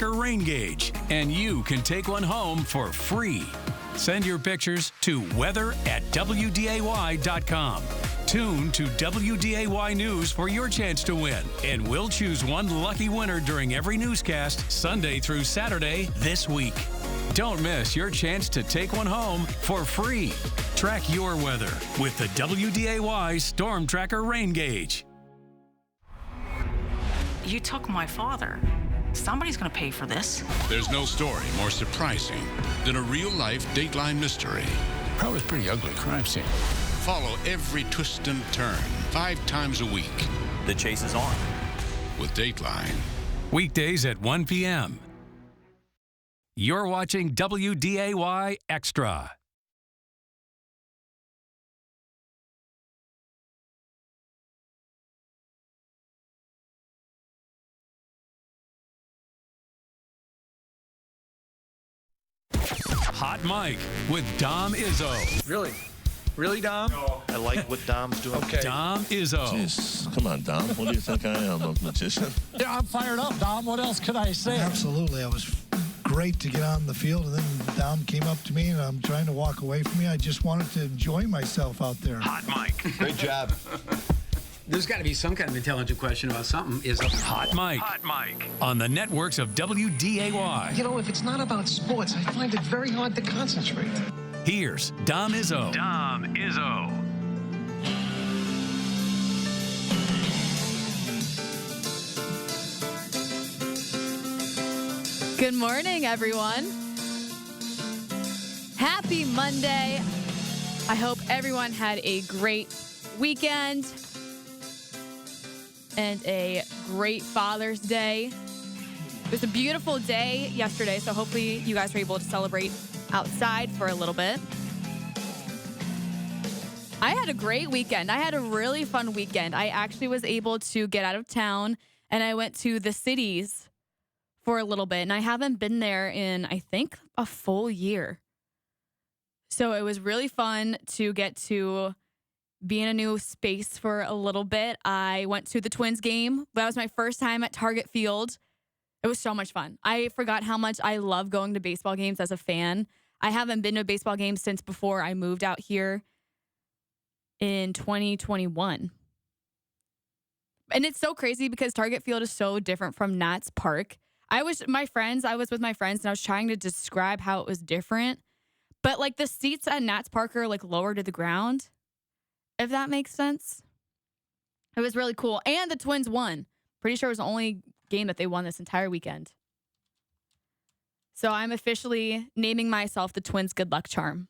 Tracker rain gauge, and you can take one home for free. Send your pictures to weather@wday.com. Tune to WDAY News for your chance to win, and we'll choose one lucky winner during every newscast Sunday through Saturday this week. Don't miss your chance to take one home for free. Track your weather with the WDAY Storm Tracker rain gauge. You took my father. Somebody's going to pay for this. There's no story more surprising than a real-life Dateline mystery. Probably a pretty ugly crime scene. Follow every twist and turn 5 times a week. The chase is on. With Dateline. Weekdays at 1 p.m. You're watching WDAY Extra. Hot Mic with Dom Izzo. Really? Really, Dom? No. I like what Dom's doing. Okay. Dom Izzo. Jeez, come on, Dom. What do you think I am, a magician? Yeah, I'm fired up, Dom. What else could I say? Absolutely. It was great to get on the field, and then Dom came up to me, and I'm trying to walk away from me. I just wanted to enjoy myself out there. Hot Mic. Great job. There's got to be some kind of intelligent question about something. Is Hot Mic. Hot Mic. On the networks of WDAY. You know, if it's not about sports, I find it very hard to concentrate. Here's Dom Izzo. Dom Izzo. Good morning, everyone. Happy Monday. I hope everyone had a great weekend and a great Father's Day. It was a beautiful day yesterday, so hopefully you guys were able to celebrate outside for a little bit. I had a great weekend. I had a really fun weekend. I actually was able to get out of town, and I went to the cities for a little bit, and I haven't been there in, I think, a full year. So it was really fun to get to be in a new space for a little bit. I went to the Twins game. That was my first time at Target Field. It was so much fun. I forgot how much I love going to baseball games as a fan. I haven't been to a baseball game since before I moved out here in 2021. And it's so crazy because Target Field is so different from Nats Park. I was with my friends, and I was trying to describe how it was different. But like the seats at Nats Park are like lower to the ground, if that makes sense. It was really cool. And the Twins won. Pretty sure it was the only game that they won this entire weekend. So I'm officially naming myself the Twins good luck charm.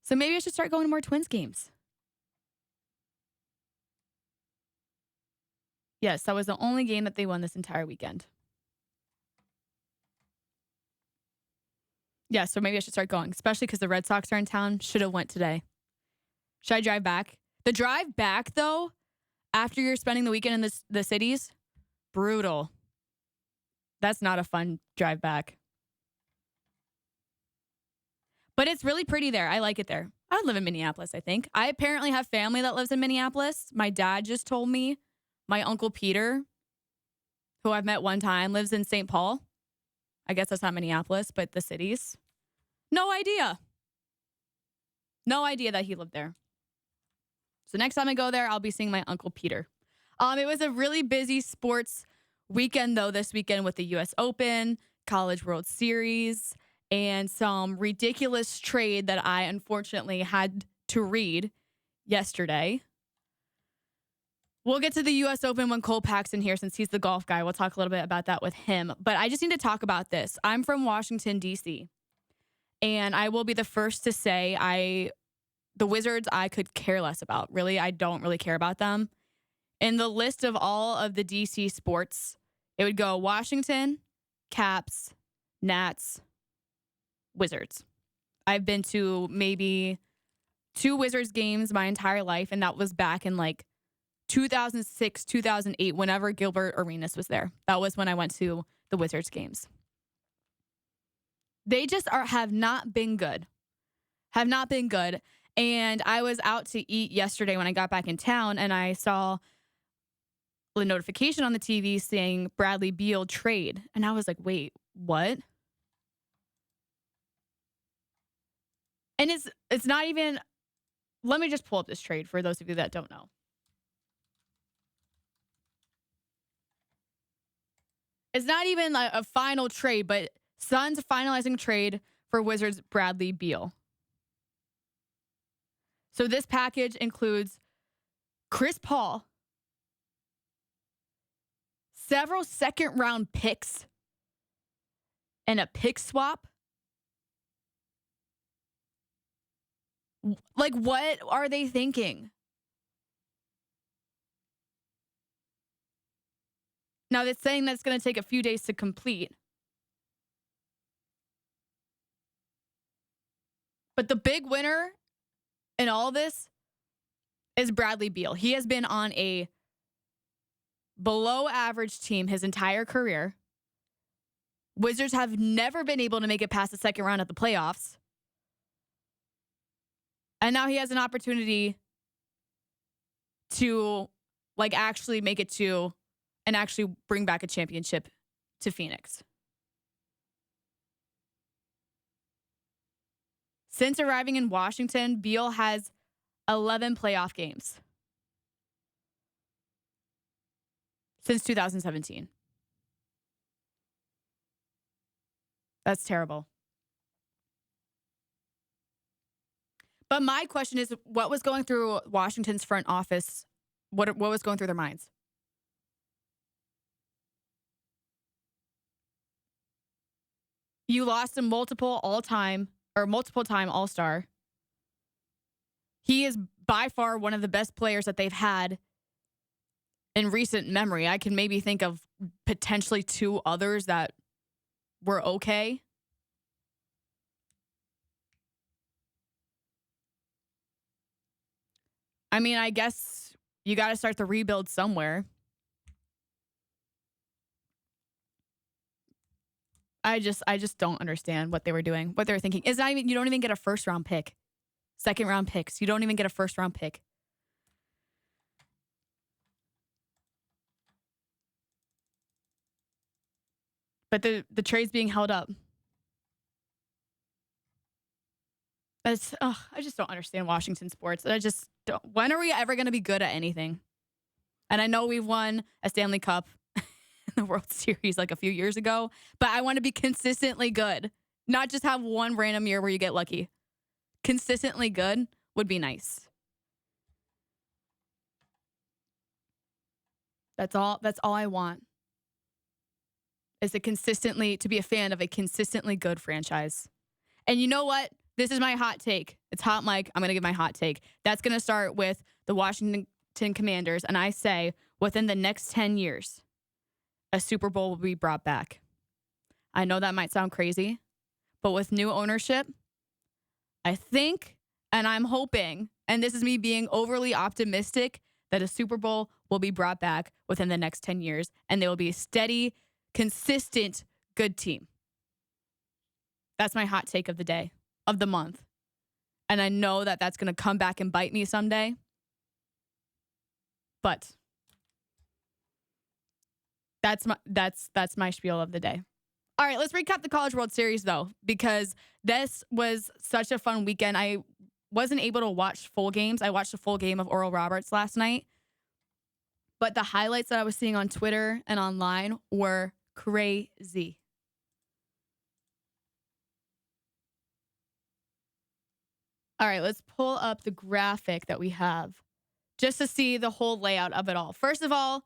So maybe I should start going to more Twins games. Yes, that was the only game that they won this entire weekend. Yeah, so maybe I should start going, especially because the Red Sox are in town. Should have went today. Should I drive back? The drive back, though, after you're spending the weekend in the cities, brutal. That's not a fun drive back. But it's really pretty there. I like it there. I would live in Minneapolis, I think. I apparently have family that lives in Minneapolis. My dad just told me. My Uncle Peter, who I've met one time, lives in St. Paul. I guess that's not Minneapolis, but the cities. No idea. No idea that he lived there. So next time I go there, I'll be seeing my Uncle Peter. It was a really busy sports weekend, though, this weekend with the U.S. Open, College World Series, and some ridiculous trade that I unfortunately had to read yesterday. We'll get to the U.S. Open when Kolpack's in here since he's the golf guy. We'll talk a little bit about that with him. But I just need to talk about this. I'm from Washington, D.C., and I will be the first to say the Wizards I could care less about. Really, I don't really care about them. In the list of all of the D.C. sports, it would go Washington, Caps, Nats, Wizards. I've been to maybe 2 Wizards games my entire life, and that was back in like 2006, 2008, whenever Gilbert Arenas was there. That was when I went to the Wizards games. They just have not been good. Have not been good. And I was out to eat yesterday when I got back in town, and I saw a notification on the TV saying Bradley Beal trade. And I was like, wait, what? And it's not even, let me just pull up this trade for those of you that don't know. It's not even a final trade, but Suns finalizing trade for Wizards Bradley Beal. So this package includes Chris Paul, several second-round picks, and a pick swap. Like, what are they thinking? Now, it's saying that's going to take a few days to complete. But the big winner in all this is Bradley Beal. He has been on a below average team his entire career. Wizards have never been able to make it past the second round of the playoffs. And now he has an opportunity to actually make it to and actually bring back a championship to Phoenix. Since arriving in Washington, Beal has 11 playoff games since 2017. That's terrible. But my question is, what was going through Washington's front office? What was going through their minds? You lost a multiple time All-Star. He is by far one of the best players that they've had in recent memory. I can maybe think of potentially two others that were okay. I mean, I guess you got to start the rebuild somewhere. I just don't understand what they were doing, what they were thinking. It's not even, you don't even get a first round pick. Second round picks. You don't even get a first round pick. But the trade's being held up. I just don't understand Washington sports. I just don't. When are we ever going to be good at anything? And I know we've won a Stanley Cup in the World Series like a few years ago, but I want to be consistently good, not just have one random year where you get lucky. Consistently good would be nice. That's all I want. Is to be a fan of a consistently good franchise. And you know what? This is my hot take. It's hot mic. I'm going to give my hot take. That's going to start with the Washington Commanders. And I say within the next 10 years, a Super Bowl will be brought back. I know that might sound crazy, but with new ownership, I think, and I'm hoping, and this is me being overly optimistic, that a Super Bowl will be brought back within the next 10 years, and they will be a steady, consistent, good team. That's my hot take of the day, of the month. And I know that that's going to come back and bite me someday. But that's my spiel of the day. All right, let's recap the College World Series, though, because this was such a fun weekend. I wasn't able to watch full games. I watched a full game of Oral Roberts last night. But the highlights that I was seeing on Twitter and online were crazy. All right, let's pull up the graphic that we have just to see the whole layout of it all. First of all,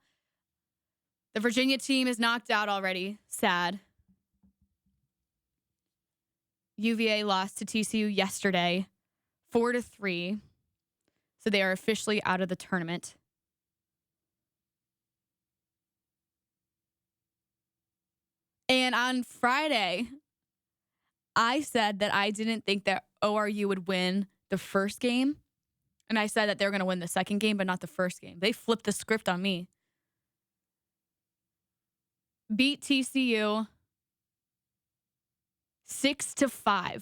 the Virginia team is knocked out already. Sad. UVA lost to TCU yesterday, 4-3. So they are officially out of the tournament. And on Friday, I said that I didn't think that ORU would win the first game. And I said that they were going to win the second game, but not the first game. They flipped the script on me. Beat TCU 6-5.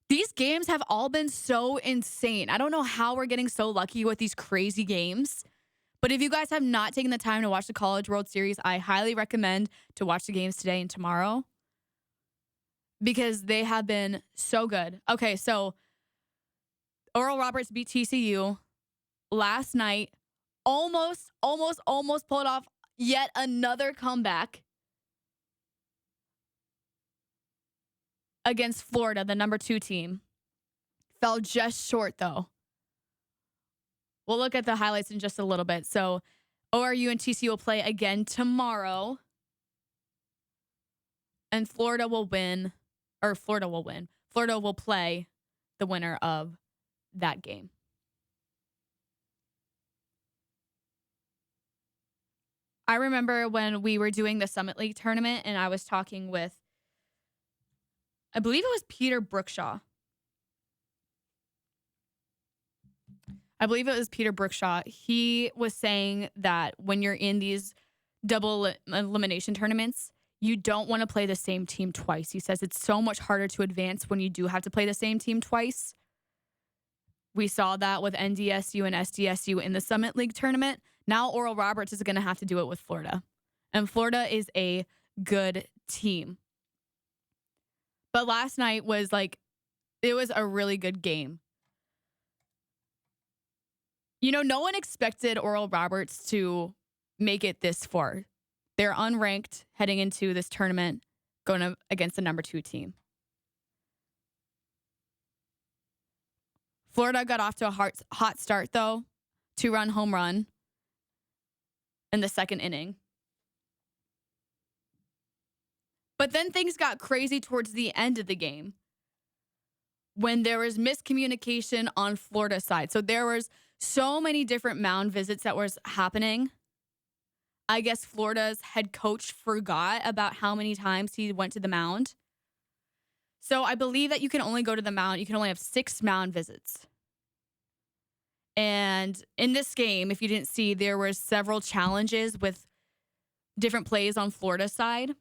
These games have all been so insane. I don't know how we're getting so lucky with these crazy games, But if you guys have not taken the time to watch the College World Series, I highly recommend to watch the games today and tomorrow because they have been so good. Okay, so Oral Roberts beat TCU last night. Almost pulled off yet another comeback against Florida, the number 2 team. Fell just short, though. We'll look at the highlights in just a little bit. So ORU and TCU will play again tomorrow. And Florida will win. Florida will play the winner of that game. I remember when we were doing the Summit League tournament and I was talking with, I believe it was Peter Brookshaw. He was saying that when you're in these double elimination tournaments, you don't want to play the same team twice. He says it's so much harder to advance when you do have to play the same team twice. We saw that with NDSU and SDSU in the Summit League tournament. Now Oral Roberts is going to have to do it with Florida. And Florida is a good team. But last night was it was a really good game. You know, no one expected Oral Roberts to make it this far. They're unranked heading into this tournament, going against the number 2 team. Florida got off to a hot start, though. 2-run home run in the second inning. But then things got crazy towards the end of the game when there was miscommunication on Florida's side. So there was so many different mound visits that was happening. I guess Florida's head coach forgot about how many times he went to the mound. So I believe that you can only go to the mound. You can only have 6 mound visits. And in this game, if you didn't see, there were several challenges with different plays on Florida's side.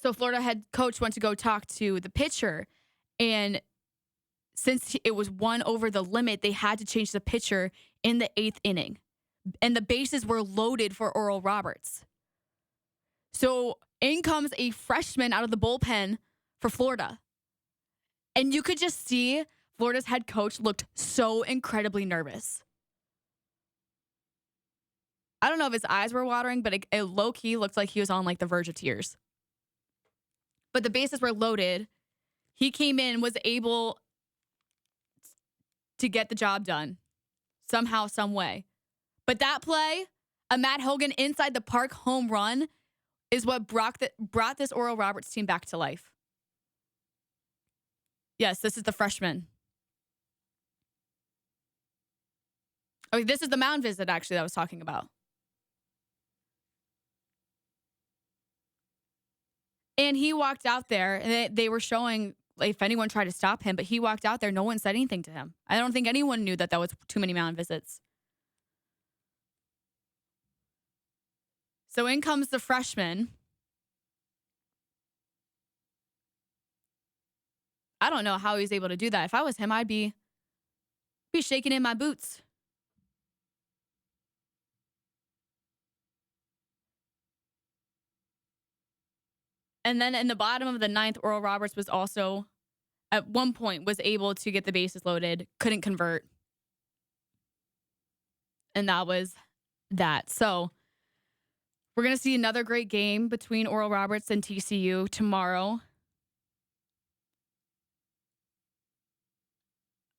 So Florida head coach went to go talk to the pitcher, and since it was 1 over the limit, they had to change the pitcher in the 8th inning. And the bases were loaded for Oral Roberts. So in comes a freshman out of the bullpen for Florida. And you could just see Florida's head coach looked so incredibly nervous. I don't know if his eyes were watering, but it low-key looked like he was on the verge of tears. But the bases were loaded. He came in, was able to get the job done somehow, some way. But that play, a Matt Hogan inside the park home run, is what brought this Oral Roberts team back to life. Yes, this is the freshman. Oh, this is the mound visit, actually, that I was talking about. And he walked out there, and they were showing if anyone tried to stop him, but he walked out there. No one said anything to him. I don't think anyone knew that was too many mound visits. So in comes the freshman. I don't know how he was able to do that. If I was him, I'd be shaking in my boots. And then in the bottom of the 9th, Oral Roberts was also, at one point, was able to get the bases loaded, couldn't convert. And that was that. So we're going to see another great game between Oral Roberts and TCU tomorrow.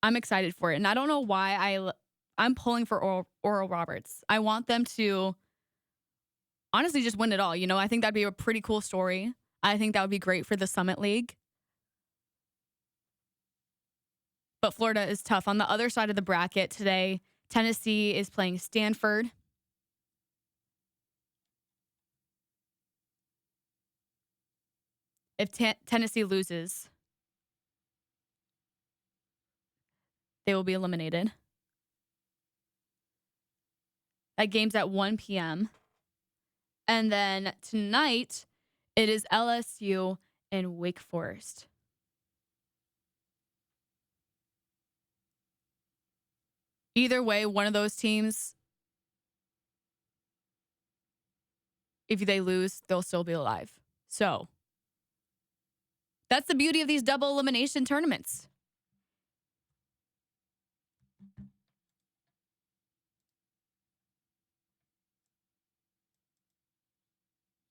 I'm excited for it. And I don't know why I'm pulling for Oral Roberts. I want them to honestly just win it all. You know, I think that'd be a pretty cool story. I think that would be great for the Summit League. But Florida is tough. On the other side of the bracket today, Tennessee is playing Stanford. If Tennessee loses, they will be eliminated. That game's at 1 p.m. And then tonight, it is LSU and Wake Forest. Either way, one of those teams, if they lose, they'll still be alive. So that's the beauty of these double elimination tournaments.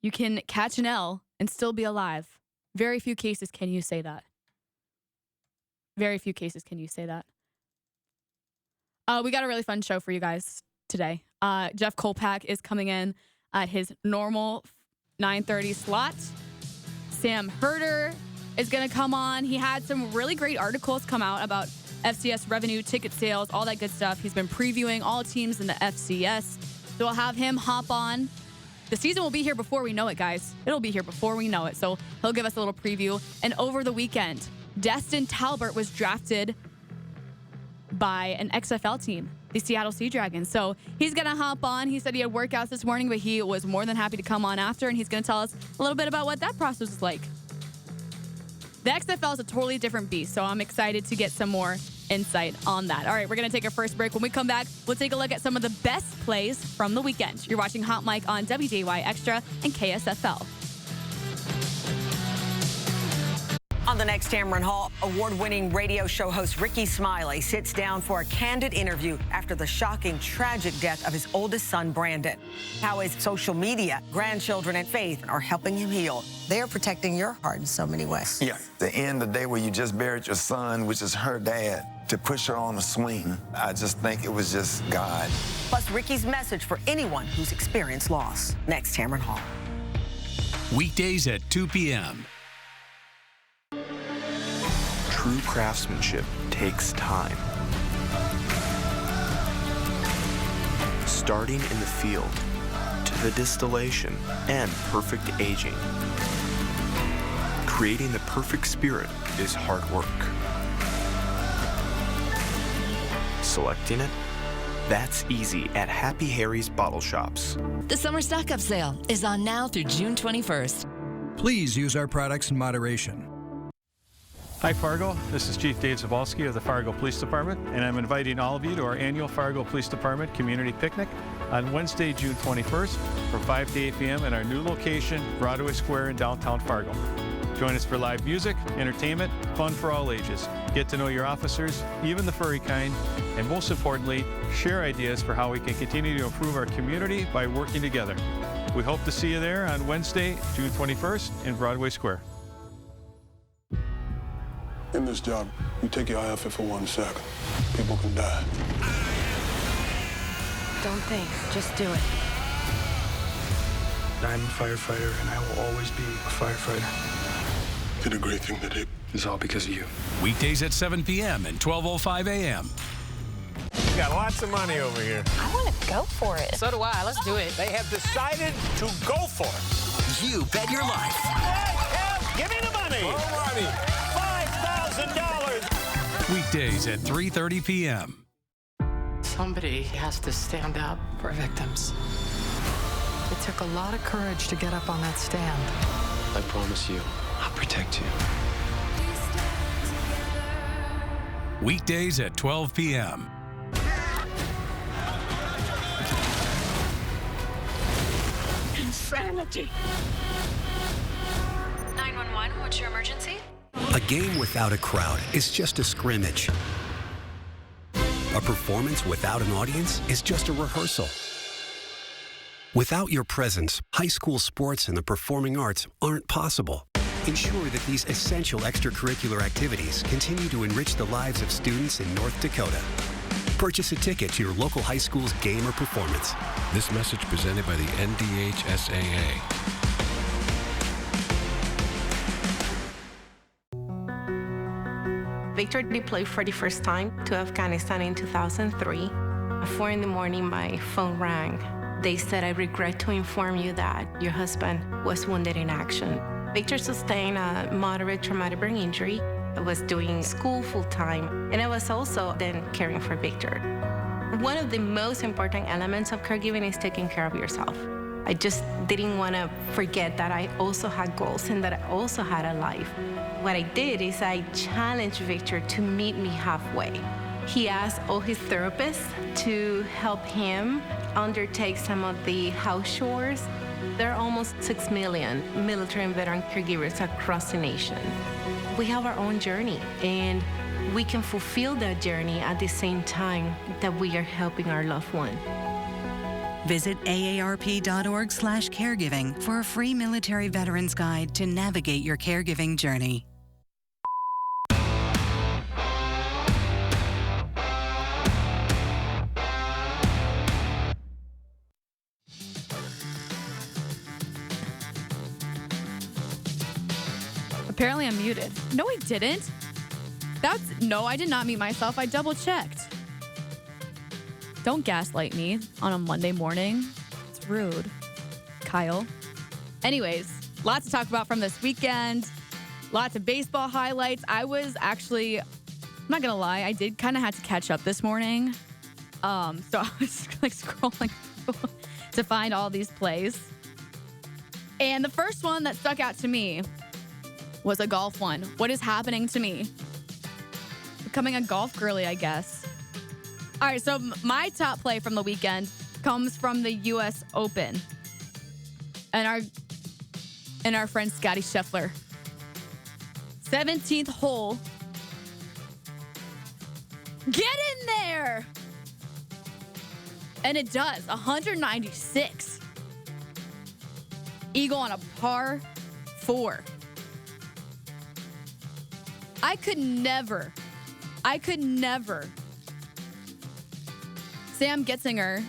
You can catch an L and still be alive. Very few cases can you say that. Very few cases can you say that. We got a really fun show for you guys today. Jeff Kolpack is coming in at his normal 9:30 slot. Sam Herder is going to come on. He had some really great articles come out about FCS revenue, ticket sales, all that good stuff. He's been previewing all teams in the FCS. So we'll have him hop on. The season will be here before we know it, guys. It'll be here before we know it. So he'll give us a little preview. And over the weekend, Destin Talbert was drafted by an XFL team, the Seattle Sea Dragons. So he's going to hop on. He said he had workouts this morning, but he was more than happy to come on after, and he's going to tell us a little bit about what that process is like. The XFL is a totally different beast, so I'm excited to get some more insight on that. All right, we're going to take our first break. When we come back, we'll take a look at some of the best plays from the weekend. You're watching Hot Mic on WDAY Extra and KSFL. On the next Tamron Hall, award-winning radio show host Ricky Smiley sits down for a candid interview after the shocking, tragic death of his oldest son, Brandon. How his social media, grandchildren, and faith are helping him heal. They are protecting your heart in so many ways. Yeah, the end of the day where you just buried your son, which is her dad, to push her on a swing, I just think it was just God. Plus, Ricky's message for anyone who's experienced loss. Next Tamron Hall. Weekdays at 2 p.m. True craftsmanship takes time. Starting in the field to the distillation and perfect aging. Creating the perfect spirit is hard work. Selecting it? That's easy at Happy Harry's Bottle Shops. The summer stock-up sale is on now through June 21st. Please use our products in moderation. Hi Fargo, this is Chief Dave Zabalski of the Fargo Police Department, and I'm inviting all of you to our annual Fargo Police Department Community Picnic on Wednesday, June 21st from 5 to 8 p.m. at our new location, Broadway Square in downtown Fargo. Join us for live music, entertainment, fun for all ages. Get to know your officers, even the furry kind, and most importantly, share ideas for how we can continue to improve our community by working together. We hope to see you there on Wednesday, June 21st in Broadway Square. In this job, you take your eye off it for 1 second. People can die. Don't think, just do it. I'm a firefighter, and I will always be a firefighter. Did a great thing today. It's all because of you. Weekdays at 7 p.m. and 12:05 a.m. We got lots of money over here. I want to go for it. So do I. Let's do it. They have decided to go for it. You bet your life. Give me the money. More money. $5,000. Weekdays at 3:30 p.m. Somebody has to stand up for victims. It took a lot of courage to get up on that stand. I promise you, I'll protect you. Weekdays at 12 p.m. Insanity. 911, what's your emergency? A game without a crowd is just a scrimmage. A performance without an audience is just a rehearsal. Without your presence, high school sports and the performing arts aren't possible. Ensure that these essential extracurricular activities continue to enrich the lives of students in North Dakota. Purchase a ticket to your local high school's game or performance. This message presented by the NDHSAA. Victor deployed for the first time to Afghanistan in 2003. At 4 in the morning, my phone rang. They said, "I regret to inform you that your husband was wounded in action." Victor sustained a moderate traumatic brain injury. I was doing school full-time, and I was also then caring for Victor. One of the most important elements of caregiving is taking care of yourself. I just didn't want to forget that I also had goals and that I also had a life. What I did is I challenged Victor to meet me halfway. He asked all his therapists to help him undertake some of the house chores. There are almost 6 million military and veteran caregivers across the nation. We have our own journey, and we can fulfill that journey at the same time that we are helping our loved one. Visit aarp.org/caregiving for a free military veterans guide to navigate your caregiving journey. Apparently I'm muted. No, I didn't. No, I did not mute myself. I double checked. Don't gaslight me on a Monday morning. It's rude, Kyle. Anyways, lots to talk about from this weekend. Lots of baseball highlights. I was actually, I'm not going to lie, I did kind of have to catch up this morning. So I was like scrolling to find all these plays. And the first one that stuck out to me was a golf one. What is happening to me? Becoming a golf girly, I guess. All right, so my top play from the weekend comes from the U.S. Open. And our friend Scottie Scheffler. 17th hole. Get in there! And it does. 196. Eagle on a par 4. I could never. Sam Getzinger,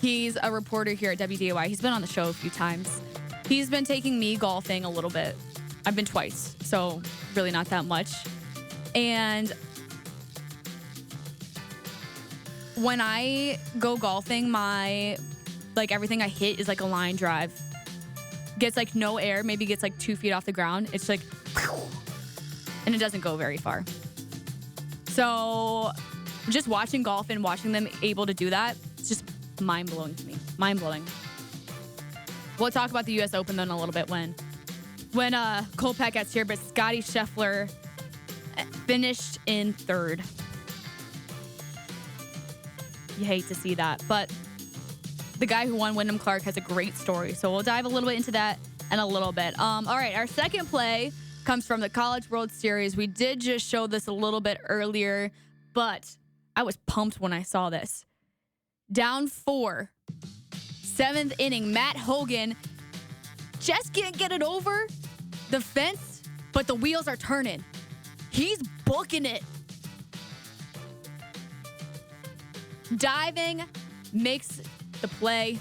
he's a reporter here at WDAY. He's been on the show a few times. He's been taking me golfing a little bit. I've been twice, so really not that much. And when I go golfing, everything I hit is like a line drive. Gets like no air, maybe gets like 2 feet off the ground. It's like, and it doesn't go very far. So just watching golf and watching them able to do that, it's just mind-blowing to me. Mind-blowing. We'll talk about the U.S. Open then a little bit when Kolpack gets here, but Scottie Scheffler finished in 3rd. You hate to see that, but the guy who won, Wyndham Clark, has a great story. So we'll dive a little bit into that in a little bit. All right, our second play comes from the College World Series. We did just show this a little bit earlier, but I was pumped when I saw this. Down 4, 7th inning, Matt Hogan just can't get it over the fence, but the wheels are turning. He's booking it. Diving, makes the play,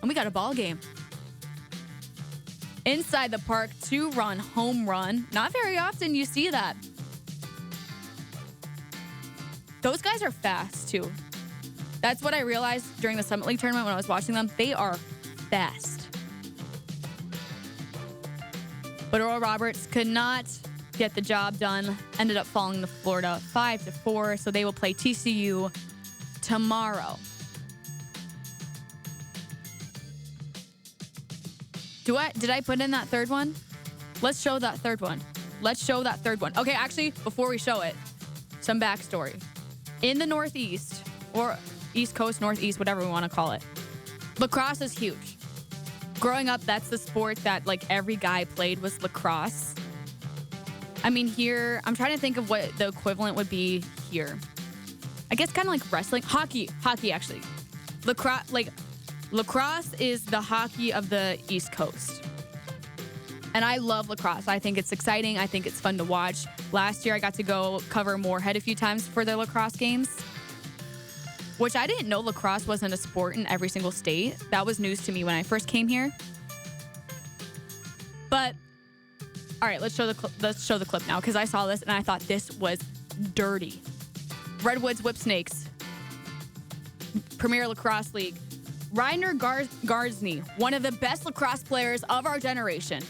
and we got a ball game. Inside the park, 2-run home run. Not very often you see that. Those guys are fast, too. That's what I realized during the Summit League tournament when I was watching them. They are fast. But Oral Roberts could not get the job done. Ended up falling to Florida 5-4, so they will play TCU tomorrow. Did I put in that third one? Let's show that third one. Okay, actually, before we show it, some backstory. In the Northeast, or East Coast, Northeast, whatever we want to call it, lacrosse is huge. Growing up, that's the sport that like every guy played was lacrosse. I mean, here, I'm trying to think of what the equivalent would be here. I guess kind of like wrestling. Hockey actually. Lacrosse is the hockey of the East Coast. And I love lacrosse. I think it's exciting. I think it's fun to watch. Last year, I got to go cover Moorhead a few times for their lacrosse games, which I didn't know lacrosse wasn't a sport in every single state. That was news to me when I first came here. But, all right, let's show the clip now, because I saw this and I thought this was dirty. Redwoods Whip Snakes, Premier Lacrosse League. Reiner Garsney, one of the best lacrosse players of our generation.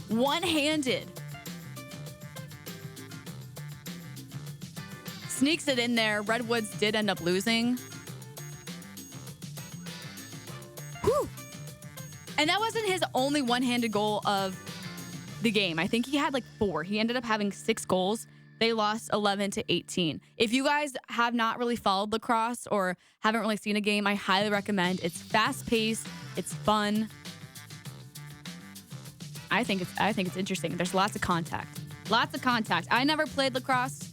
One-handed. Sneaks it in there. Redwoods did end up losing. Whew. And that wasn't his only one-handed goal of the game. I think he had like 4. He ended up having 6 goals. They lost 11-18. If you guys have not really followed lacrosse or haven't really seen a game, I highly recommend. It's fast-paced. It's fun. I think it's interesting. There's lots of contact. Lots of contact. I never played lacrosse.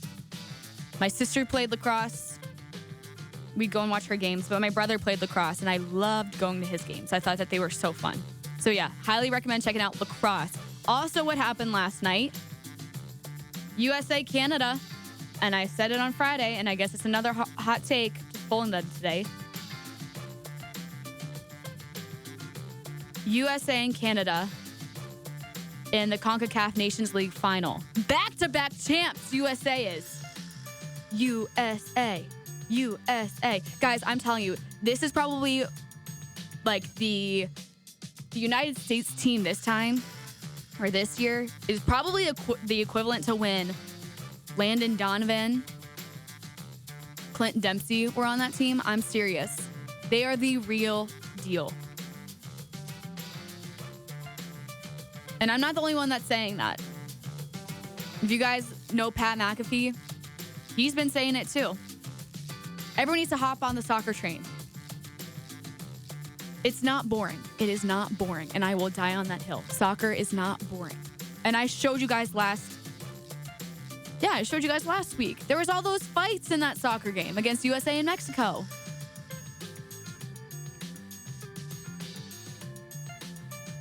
My sister played lacrosse. We'd go and watch her games, but my brother played lacrosse, and I loved going to his games. I thought that they were so fun. So yeah, highly recommend checking out lacrosse. Also, what happened last night, USA, Canada, and I said it on Friday, and I guess it's another hot take, just pulling them today. USA and Canada in the CONCACAF Nations League final. Back-to-back champs, USA is. USA. Guys, I'm telling you, this is probably like the United States team this time, or this year, is probably the equivalent to when Landon Donovan, Clint Dempsey were on that team. I'm serious. They are the real deal. And I'm not the only one that's saying that. If you guys know Pat McAfee, he's been saying it too. Everyone needs to hop on the soccer train. It's not boring. It is not boring. And I will die on that hill. Soccer is not boring. And I showed you guys last week. There was all those fights in that soccer game against USA and Mexico.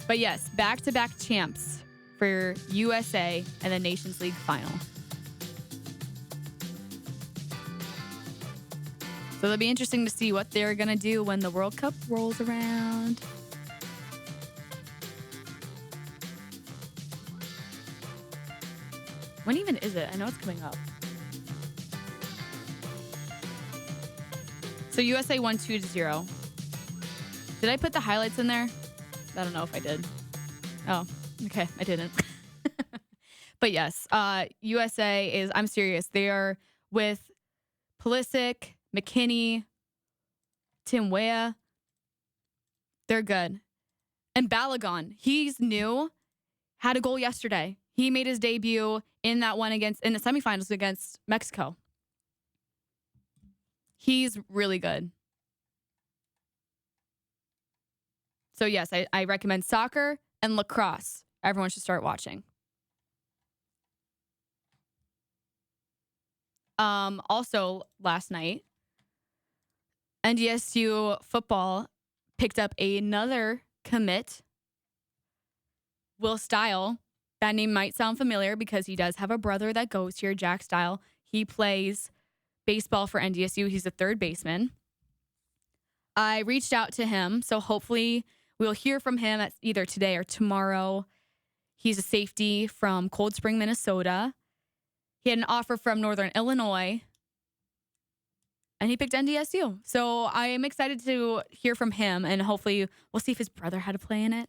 But yes, back-to-back champs for USA and the Nations League final. So it'll be interesting to see what they're going to do when the World Cup rolls around. When even is it? I know it's coming up. So USA won 2-0. Did I put the highlights in there? I don't know if I did. Oh, okay. I didn't. But yes, USA is, I'm serious. They are with Pulisic, McKinney, Tim Weah. They're good. And Balogun, he's new, had a goal yesterday. He made his debut in that one in the semifinals against Mexico. He's really good. So yes, I recommend soccer and lacrosse. Everyone should start watching. Also last night, NDSU football picked up another commit, Will Stile. That name might sound familiar because he does have a brother that goes here, Jack Stile. He plays baseball for NDSU. He's a third baseman. I reached out to him, so hopefully we'll hear from him at either today or tomorrow. He's a safety from Cold Spring, Minnesota. He had an offer from Northern Illinois, and he picked NDSU. So I am excited to hear from him, and hopefully we'll see if his brother had a play in it.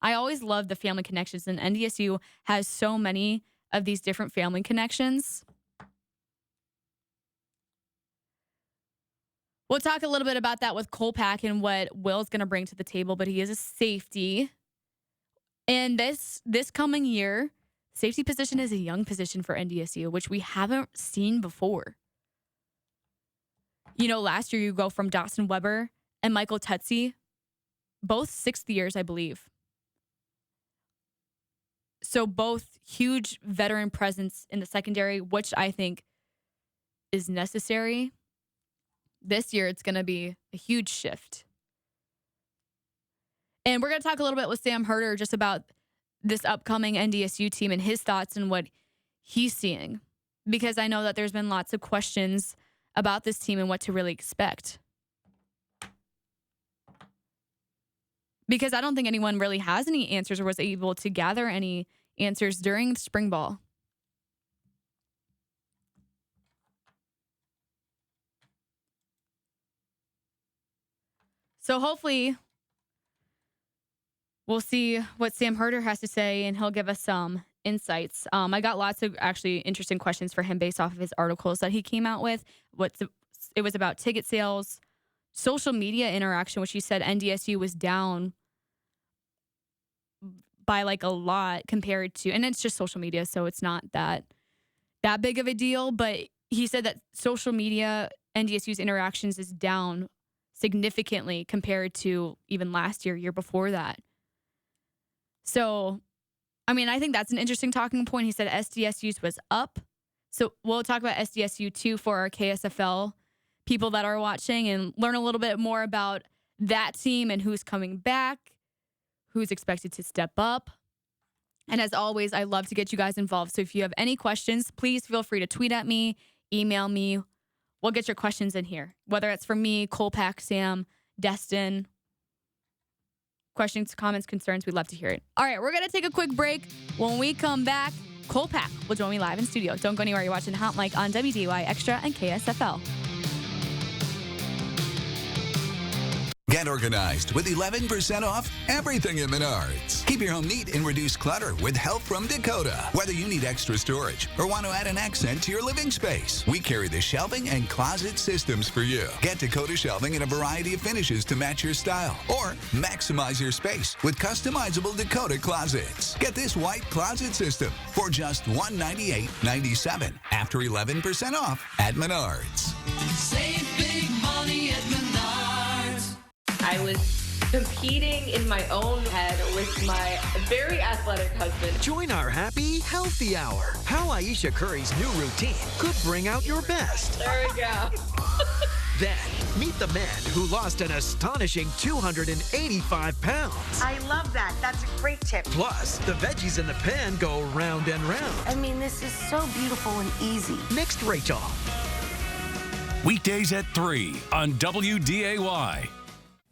I always love the family connections, and NDSU has so many of these different family connections. We'll talk a little bit about that with Kolpack and what Will's going to bring to the table, but he is a safety. And this coming year, safety position is a young position for NDSU, which we haven't seen before. You know, last year you go from Dawson Weber and Michael Tutsi, both 6th years, I believe. So both huge veteran presence in the secondary, which I think is necessary. This year, it's going to be a huge shift. And we're going to talk a little bit with Sam Herder just about this upcoming NDSU team and his thoughts and what he's seeing. Because I know that there's been lots of questions about this team and what to really expect. Because I don't think anyone really has any answers or was able to gather any answers during spring ball. So hopefully we'll see what Sam Herder has to say, and he'll give us some insights. I got lots of actually interesting questions for him based off of his articles that he came out with. It was about ticket sales, social media interaction, which he said NDSU was down by like a lot compared to, and it's just social media, so it's not that that big of a deal, but he said that social media, NDSU's interactions is down significantly compared to even last year before that. So, I mean, I think that's an interesting talking point. He said SDSU's was up. So we'll talk about SDSU too for our KSFL people that are watching and learn a little bit more about that team and who's coming back, who's expected to step up. And as always, I love to get you guys involved. So if you have any questions, please feel free to tweet at me, email me. We'll get your questions in here, whether it's from me, Kolpack, Sam, Destin. Questions, comments, concerns, we'd love to hear it. All right, we're going to take a quick break. When we come back, Kolpack will join me live in studio. Don't go anywhere. You're watching Hot Mic on WDY Extra and KSFL. Get organized with 11% off everything at Menards. Keep your home neat and reduce clutter with help from Dakota. Whether you need extra storage or want to add an accent to your living space, we carry the shelving and closet systems for you. Get Dakota shelving in a variety of finishes to match your style or maximize your space with customizable Dakota closets. Get this white closet system for just $198.97 after 11% off at Menards. Save big money at Menards. I was competing in my own head with my very athletic husband. Join our Happy Healthy Hour. How Aisha Curry's new routine could bring out your best. There we go. Then, meet the man who lost an astonishing 285 pounds. I love that. That's a great tip. Plus, the veggies in the pan go round and round. I mean, this is so beautiful and easy. Next, Rachel. Weekdays at 3 on WDAY.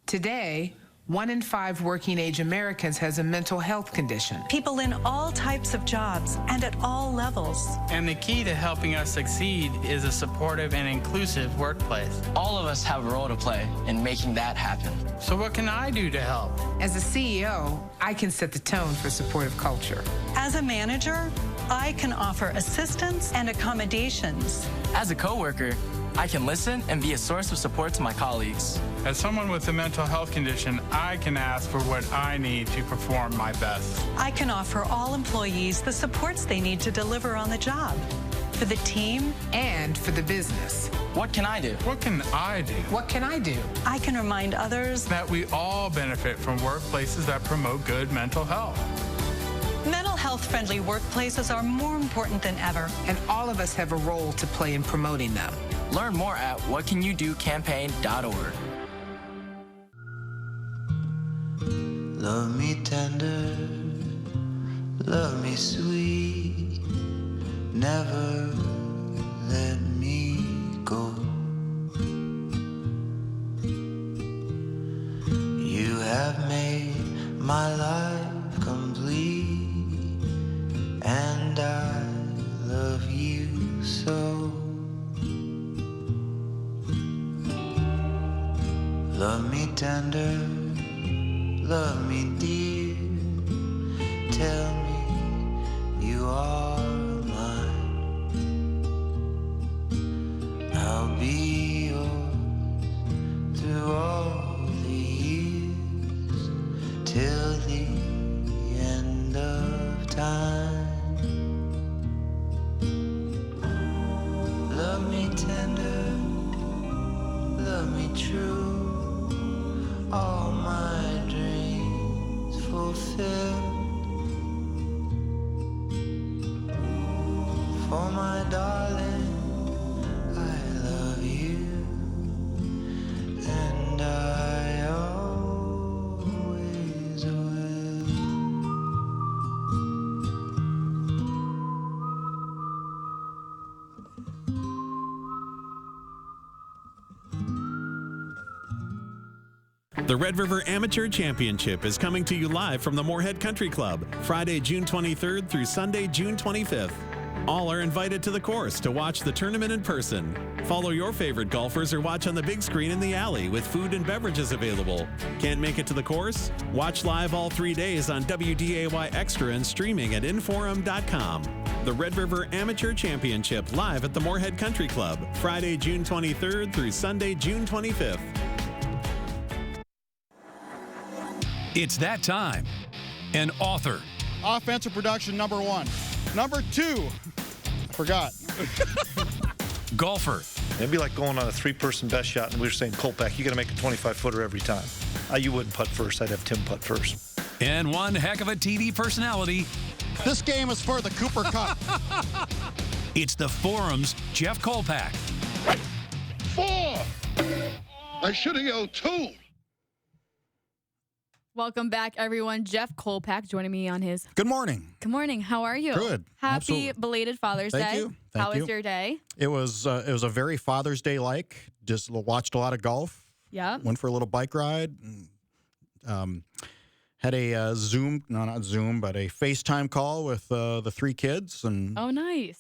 Today, 1 in 5 working-age Americans has a mental health condition. People in all types of jobs and at all levels. And the key to helping us succeed is a supportive and inclusive workplace. All of us have a role to play in making that happen. So what can I do to help? As a CEO, I can set the tone for supportive culture. As a manager, I can offer assistance and accommodations. As a coworker, I can listen and be a source of support to my colleagues. As someone with a mental health condition, I can ask for what I need to perform my best. I can offer all employees the supports they need to deliver on the job, for the team and for the business. What can I do? What can I do? What can I do? I can remind others that we all benefit from workplaces that promote good mental health. Mental health-friendly workplaces are more important than ever. And all of us have a role to play in promoting them. Learn more at whatcanyoudocampaign.org. Love me tender, love me sweet, never let me go. You have made my life complete, and I love you so. Love me tender, love me dear, tell me you are mine. I'll be yours through all the years, till the end of time. Love me tender, love me true, all my dreams fulfilled. For my darling, I love you, and I always will. The Red River Amateur Championship is coming to you live from the Moorhead Country Club, Friday, June 23rd through Sunday, June 25th. All are invited to the course to watch the tournament in person. Follow your favorite golfers or watch on the big screen in the alley with food and beverages available. Can't make it to the course? Watch live all 3 days on WDAY Extra and streaming at inforum.com. The Red River Amateur Championship live at the Moorhead Country Club, Friday, June 23rd through Sunday, June 25th. It's that time. An author. Offensive production, number 1. Number 2, I forgot. Golfer. It'd be like going on a 3-person best shot, and we were saying, Kolpack, you got to make a 25-footer every time. You wouldn't putt first. I'd have Tim putt first. And one heck of a TV personality. This game is for the Cooper Cup. It's the Forum's Jeff Kolpack. 4! I should have yelled 2. Welcome back, everyone. Jeff Kolpack joining me on his... Good morning. Good morning. How are you? Good. Happy Absolutely. belated Father's Day. Thank you. How was your day? It was a very Father's Day-like. Just watched a lot of golf. Yeah. Went for a little bike ride. Had a Zoom, no, not Zoom, but a FaceTime call with the 3 kids. And oh, nice.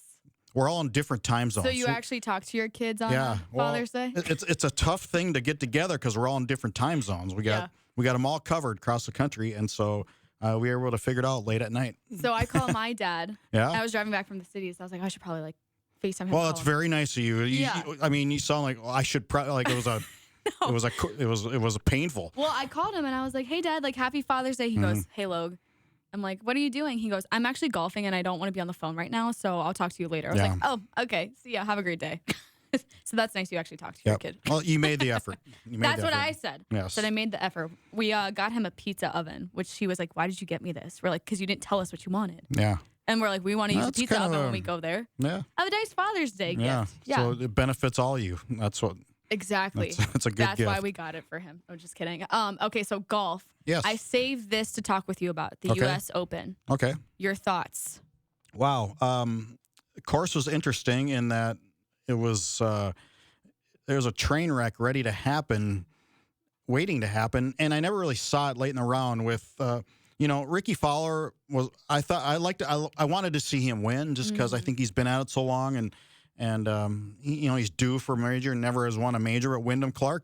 We're all in different time zones. So you actually talk to your kids on Father's Day? It's a tough thing to get together because we're all in different time zones. We got them all covered across the country, and so we were able to figure it out late at night. So I called my dad. Yeah. I was driving back from the city, so I was like, I should probably FaceTime him. Well, it's very nice of you. Yeah. I mean, you sound like I should probably it was a. No. It was painful. Well, I called him and I was like, "Hey, Dad, happy Father's Day." He goes, "Hey, Logue." I'm like, "What are you doing?" He goes, "I'm actually golfing and I don't want to be on the phone right now, so I'll talk to you later." I was like, "Oh, okay. See ya. Have a great day." So that's nice you actually talked to your kid. Well, you made the effort. That's what I said. Yes. Said I made the effort. We got him a pizza oven, which he was like, "Why did you get me this?" We're like, "Because you didn't tell us what you wanted." Yeah. And we're like, "We want to use a pizza oven when we go there." Yeah. Have a nice Father's Day gift. Yeah. So it benefits all you. That's what. Exactly. That's a good gift. That's why we got it for him. I'm just kidding. Okay, so golf. Yes. I saved this to talk with you about, the U.S. Open. Okay. Your thoughts? Wow. The course was interesting in that it was there was a train wreck ready to happen, waiting to happen, and I never really saw it late in the round with Ricky Fowler was I wanted to see him win just because I think he's been at it so long and he's due for a major, never has won a major. But Wyndham Clark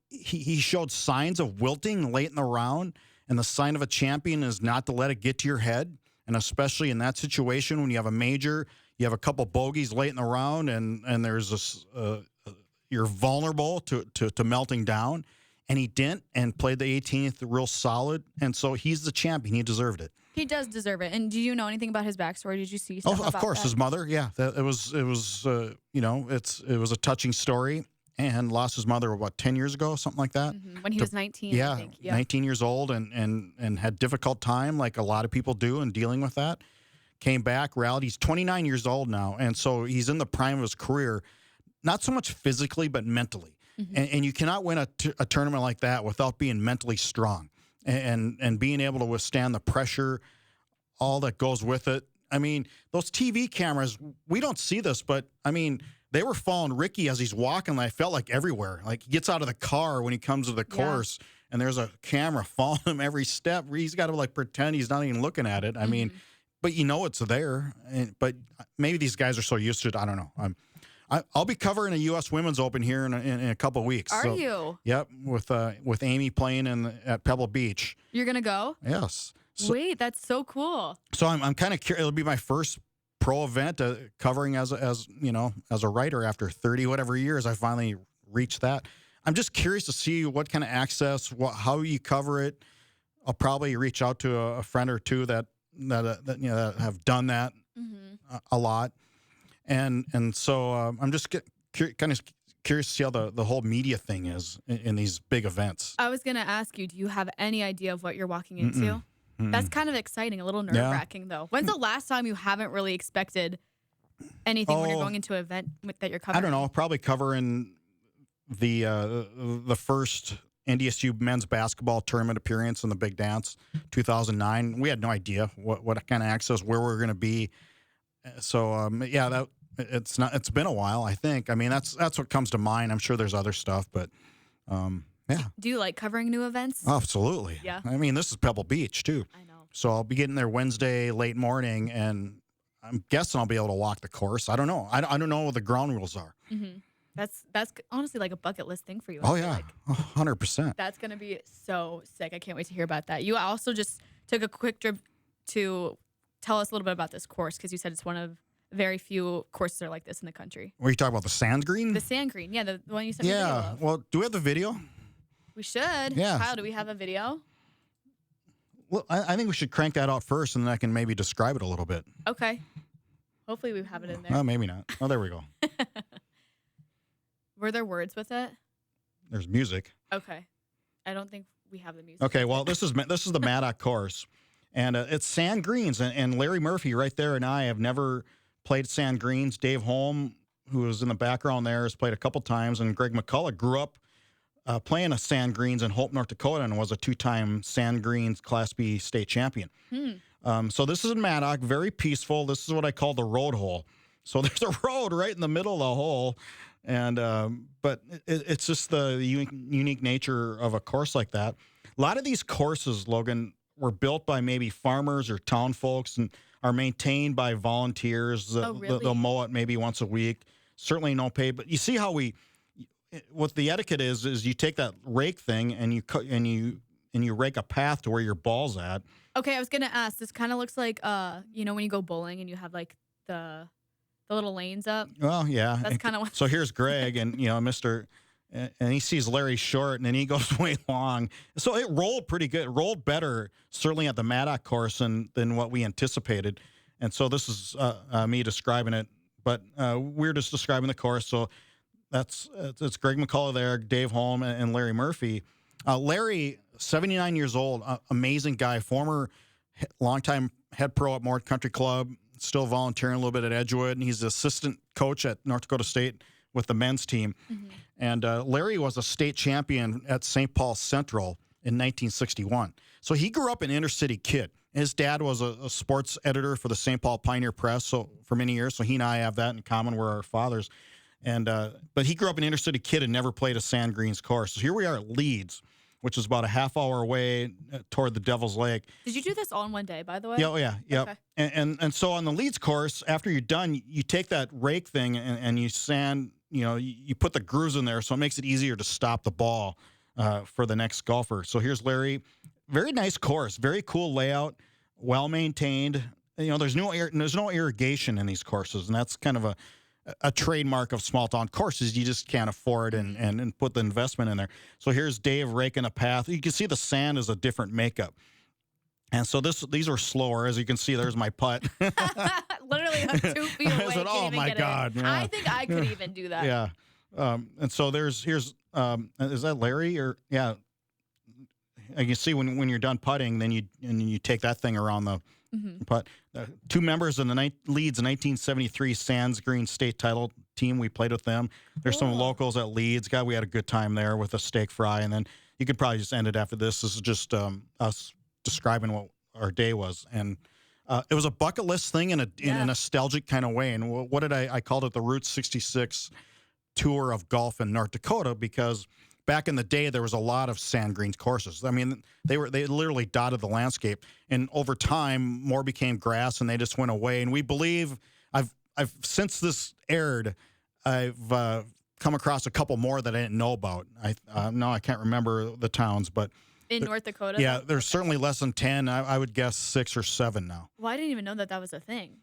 he showed signs of wilting late in the round, and the sign of a champion is not to let it get to your head, and especially in that situation when you have a major, you have a couple bogeys late in the round, and there's this you're vulnerable to melting down, and he didn't, and played the 18th real solid, and so he's the champion. He deserved it. He does deserve it. And do you know anything about his backstory? Did you see stuff about of course, that? his mother. Yeah, it was it was a touching story. And lost his mother 10 years ago, something like that. Mm-hmm. When he was 19. Yeah, I think. Yeah, 19 years old, and had difficult time like a lot of people do in dealing with that. Came back, rallied. He's 29 years old now, and so he's in the prime of his career. Not so much physically, but mentally. Mm-hmm. And you cannot win a tournament like that without being mentally strong and being able to withstand the pressure, all that goes with it. I mean, those TV cameras, we don't see this, but I mean, they were following Ricky as he's walking. I felt like everywhere. Like he gets out of the car when he comes to the course, and there's a camera following him every step. He's got to pretend he's not even looking at it. I mean, but it's there. But maybe these guys are so used to it. I don't know. I'll be covering a U.S. Women's Open here in a couple of weeks. Are you? Yep, with Amy playing at Pebble Beach. You're gonna go? Yes. So, wait, that's so cool. So I'm kind of curious. It'll be my first pro event covering as a writer after 30 whatever years. I finally reached that. I'm just curious to see what kind of access, how you cover it. I'll probably reach out to a friend or two that have done that a lot. And so I'm just kind of curious to see how the whole media thing is in these big events. I was going to ask you, do you have any idea of what you're walking into? That's kind of exciting, a little nerve-wracking, though. When's the last time you haven't really expected anything when you're going into an event that you're covering? I don't know. Probably covering the first NDSU men's basketball tournament appearance in the Big Dance, 2009. We had no idea what kind of access, where we were going to be. So it's been a while, I think. I mean, that's what comes to mind. I'm sure there's other stuff, but yeah. Do you like covering new events? Absolutely. Yeah. I mean, this is Pebble Beach too. I know. So I'll be getting there Wednesday late morning, and I'm guessing I'll be able to walk the course. I don't know. I don't know what the ground rules are. Mm-hmm. That's honestly like a bucket list thing for you. Oh yeah, 100%. That's gonna be so sick. I can't wait to hear about that. You also just took a quick trip to tell us a little bit about this course because you said it's one of very few courses that are like this in the country. What are you talking about? The sand green? The sand green, yeah, the one you sent me a video of. Well, do we have the video? We should. Yeah. Kyle, do we have a video? Well, I think we should crank that out first, and then I can maybe describe it a little bit. Okay. Hopefully we have it in there. Well, maybe not. Oh, there we go. Were there words with it? There's music. Okay. I don't think we have the music. Okay, well, this is the Maddock course, and it's sand greens, and Larry Murphy right there and I have never played sand greens. Dave Holm, who was in the background there, has played a couple times, and Greg McCullough grew up playing a sand greens in Hope, North Dakota, and was a 2-time sand greens Class B state champion. So this is in Maddock, very peaceful. This is what I call the road hole. So there's a road right in the middle of the hole. And but it's just the unique nature of a course like that. A lot of these courses, Logan, were built by maybe farmers or town folks and are maintained by volunteers. Really? They'll mow it maybe once a week. Certainly no pay. But you see how what the etiquette is you take that rake thing and you rake a path to where your ball's at. Okay, I was gonna ask. This kind of looks like when you go bowling and you have like the little lanes up. Well, yeah. That's kind of what. So here's Greg, and Mr. And he sees Larry short, and then he goes way long. So it rolled pretty good. It rolled better, certainly at the Maddock course than what we anticipated. And so this is me describing it, but we're just describing the course. So it's Greg McCullough there, Dave Holm, and Larry Murphy. Larry, 79 years old, amazing guy, former longtime head pro at Moore Country Club. Still volunteering a little bit at Edgewood, and he's the assistant coach at North Dakota State with the men's team. Mm-hmm. And Larry was a state champion at St. Paul Central in 1961. So he grew up an inner city kid. His dad was a sports editor for the St. Paul Pioneer Press for many years, so he and I have that in common. We're our fathers. And but he grew up an inner city kid and never played a sand greens course. So here we are at Leeds, which is about a half hour away toward the Devil's Lake. Did you do this all in one day, by the way? Yeah, oh yeah, yep. Okay. And so on the Leeds course, after you're done, you take that rake thing and you sand, you put the grooves in there, so it makes it easier to stop the ball for the next golfer. So here's Larry. Very nice course, very cool layout, well maintained. There's no irrigation in these courses, and that's kind of a trademark of small town courses. You just can't afford and put the investment in there. So here's Dave raking a path. You can see the sand is a different makeup. And so these are slower. As you can see, there's my putt. Literally 2 feet away. I said, oh my God. Yeah. I think I could even do that. Yeah. And so here's is that Larry or yeah. You see when you're done putting, then you take that thing around the putt. Two members in the Leeds 1973 Sands Green State title team. We played with them. There's some locals at Leeds. God, we had a good time there with a steak fry. And then you could probably just end it after this. This is just us describing what our day was. And it was a bucket list thing in a nostalgic kind of way. And what did I called it the Route 66 tour of golf in North Dakota, because back in the day, there was a lot of sand greens courses. I mean, they literally dotted the landscape, and over time, more became grass, and they just went away. And we believe I've since this aired, I've come across a couple more that I didn't know about. I can't remember the towns, but in North Dakota, yeah, there's certainly less than 10. I would guess 6 or 7 now. Well, I didn't even know that was a thing.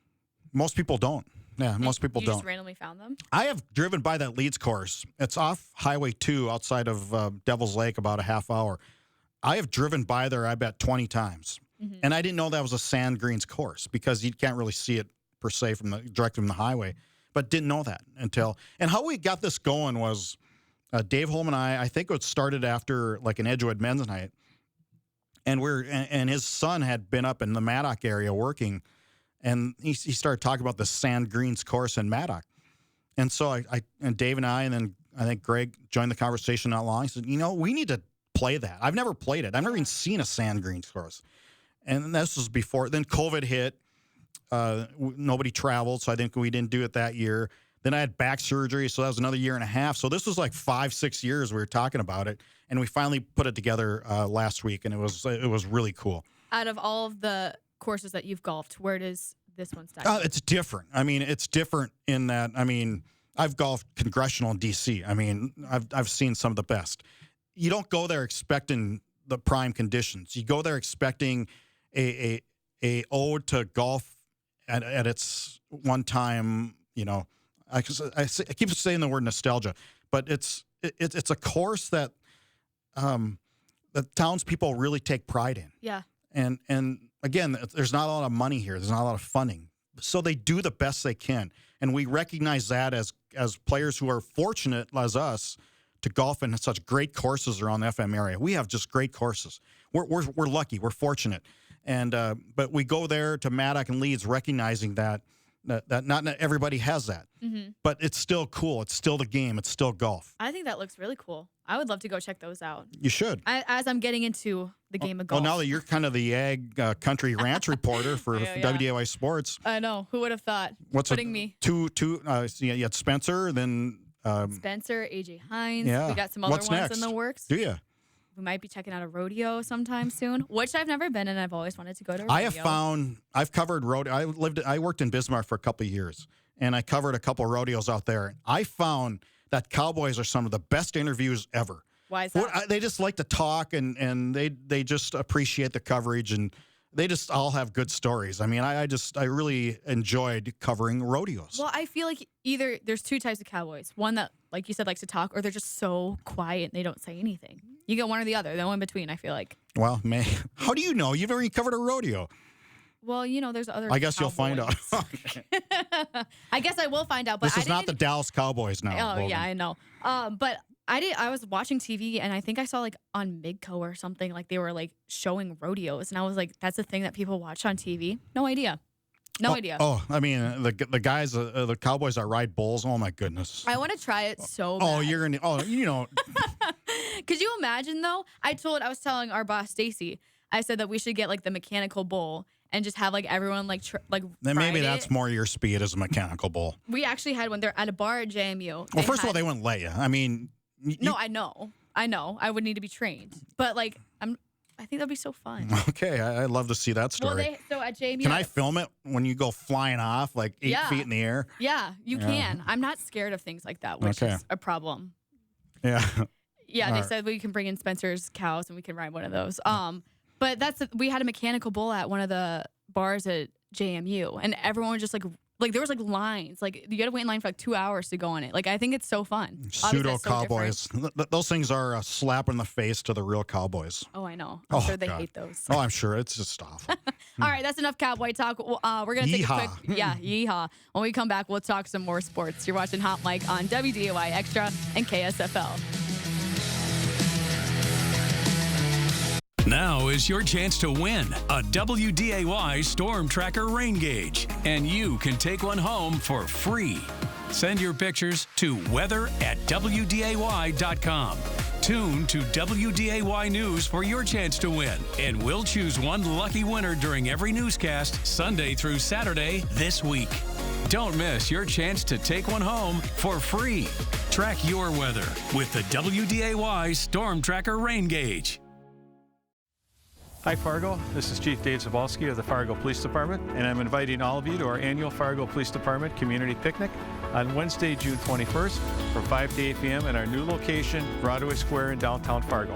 Most people don't. Yeah, most people you don't. Just randomly found them? I have driven by that Leeds course. It's off Highway 2 outside of Devil's Lake, about a half hour. I have driven by there, I bet, 20 times. Mm-hmm. And I didn't know that was a sand greens course because you can't really see it per se directly from the highway. But didn't know that until. And how we got this going was Dave Holm and I think it started after like an Edgewood men's night. And and his son had been up in the Maddock area working. And he started talking about the sand greens course in Maddock. And so and Dave and I, and then I think Greg joined the conversation not long. He said, we need to play that. I've never played it. I've never even seen a sand greens course. And this was before. Then COVID hit. Nobody traveled, so I think we didn't do it that year. Then I had back surgery, so that was another year and a half. So this was like 5-6 years we were talking about it. And we finally put it together last week, and it was really cool. Out of all of the courses that you've golfed, where does this one stack? It's different. I mean, it's different in that, I've golfed Congressional in D.C. I've seen some of the best. You don't go there expecting the prime conditions. You go there expecting a ode to golf at its one time, I keep saying the word nostalgia, but it's a course that the townspeople really take pride in. Yeah. And again, there's not a lot of money here. There's not a lot of funding. So they do the best they can. And we recognize that as players who are fortunate as us to golf in such great courses around the FM area. We have just great courses. We're lucky. We're fortunate. And but we go there to Maddock and Leeds recognizing that not everybody has that. Mm-hmm. But it's still cool. It's still the game. It's still golf. I think that looks really cool. I would love to go check those out. You should. As I'm getting into the game of golf. Well, now that you're kind of the ag country ranch reporter for WDAY Sports. I know. Who would have thought? Me. You had Spencer, then... Spencer, AJ Hines. Yeah. We got some other What's ones next? in the works. Do you? We might be checking out a rodeo sometime soon, which I've never been, and I've always wanted to go to a rodeo. I've covered rodeo. I worked in Bismarck for a couple of years, and I covered a couple of rodeos out there. I found that cowboys are some of the best interviews ever. Why is that? They just like to talk, and they just appreciate the coverage, and they just all have good stories. I mean, I really enjoyed covering rodeos. Well, I feel like either there's two types of cowboys. One that, like you said, likes to talk, or they're just so quiet and they don't say anything. You get one or the other. No in between, I feel like. Well, man, how do you know? You've never even covered a rodeo. Well, there's other I guess cowboys. You'll find out. I guess I will find out. But This is not the Dallas Cowboys now. Oh, Logan. yeah, I know. But I was watching TV, and I think I saw, like, on Midco or something, like, they were, like, showing rodeos. And I was like, that's a thing that people watch on TV? No idea. No idea. Oh, I mean, the guys, the Cowboys that ride bulls, oh, my goodness. I want to try it so bad. Oh, you're going to, Could you imagine, though? I was telling our boss, Stacy, I said that we should get, like, the mechanical bull and just have, like, everyone, like then maybe ride that's it. more your speed as a mechanical bull. We actually had one there at a bar at JMU. Well, first of all, they wouldn't let you. I mean... No, I know. I would need to be trained. But, like, I think that'd be so fun. Okay, I'd love to see that story. Well, so at JMU... Can I film it when you go flying off, like 8 feet in the air? Yeah, you can. I'm not scared of things like that, which is a problem. Yeah. Yeah, they said we can bring in Spencer's cows and we can ride one of those. But we had a mechanical bull at one of the bars at JMU, and everyone was just like there was like lines. Like you got to wait in line for like 2 hours to go on it. Like I think it's so fun. Pseudo cowboys. Those things are a slap in the face to the real cowboys. Oh, I know. I'm sure they hate those. Oh, I'm sure. It's just awful. All right, that's enough cowboy talk. We're going to take a quick... yeehaw. When we come back, we'll talk some more sports. You're watching Hot Mic on WDAY Extra and KSFL. Now is your chance to win a WDAY Storm Tracker rain gauge, and you can take one home for free. Send your pictures to weather@wday.com. Tune to WDAY News for your chance to win, and we'll choose one lucky winner during every newscast Sunday through Saturday this week. Don't miss your chance to take one home for free. Track your weather with the WDAY Storm Tracker rain gauge. Hi, Fargo. This is Chief Dave Zabalski of the Fargo Police Department, and I'm inviting all of you to our annual Fargo Police Department Community Picnic on Wednesday, June 21st from 5 to 8 p.m. at our new location, Broadway Square in downtown Fargo.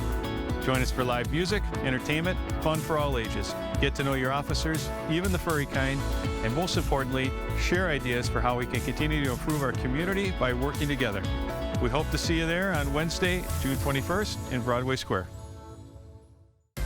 Join us for live music, entertainment, fun for all ages. Get to know your officers, even the furry kind, and most importantly, share ideas for how we can continue to improve our community by working together. We hope to see you there on Wednesday, June 21st in Broadway Square.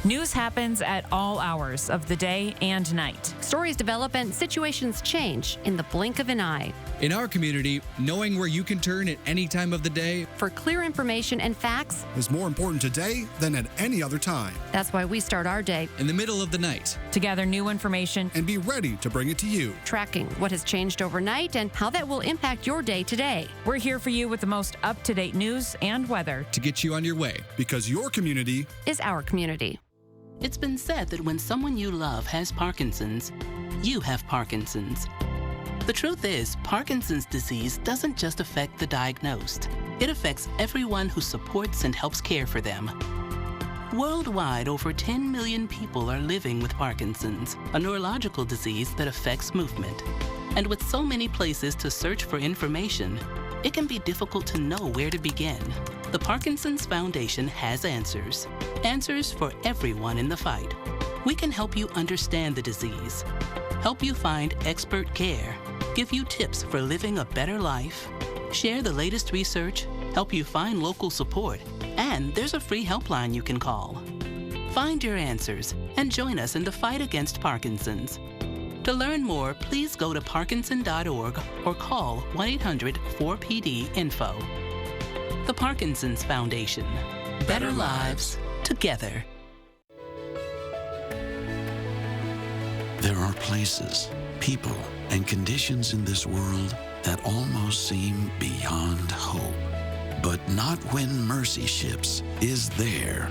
News happens at all hours of the day and night. Stories develop and situations change in the blink of an eye. In our community, knowing where you can turn at any time of the day for clear information and facts is more important today than at any other time. That's why we start our day in the middle of the night to gather new information and be ready to bring it to you. Tracking what has changed overnight and how that will impact your day today. We're here for you with the most up-to-date news and weather to get you on your way, because your community is our community. It's been said that when someone you love has Parkinson's, you have Parkinson's. The truth is, Parkinson's disease doesn't just affect the diagnosed. It affects everyone who supports and helps care for them. Worldwide, over 10 million people are living with Parkinson's, a neurological disease that affects movement. And with so many places to search for information, it can be difficult to know where to begin. The Parkinson's Foundation has answers. Answers for everyone in the fight. We can help you understand the disease, help you find expert care, give you tips for living a better life, share the latest research, help you find local support, and there's a free helpline you can call. Find your answers and join us in the fight against Parkinson's. To learn more, please go to parkinson.org or call 1-800-4PD-INFO. The Parkinson's Foundation. Better lives together. There are places, people, and conditions in this world that almost seem beyond hope. But not when Mercy Ships is there.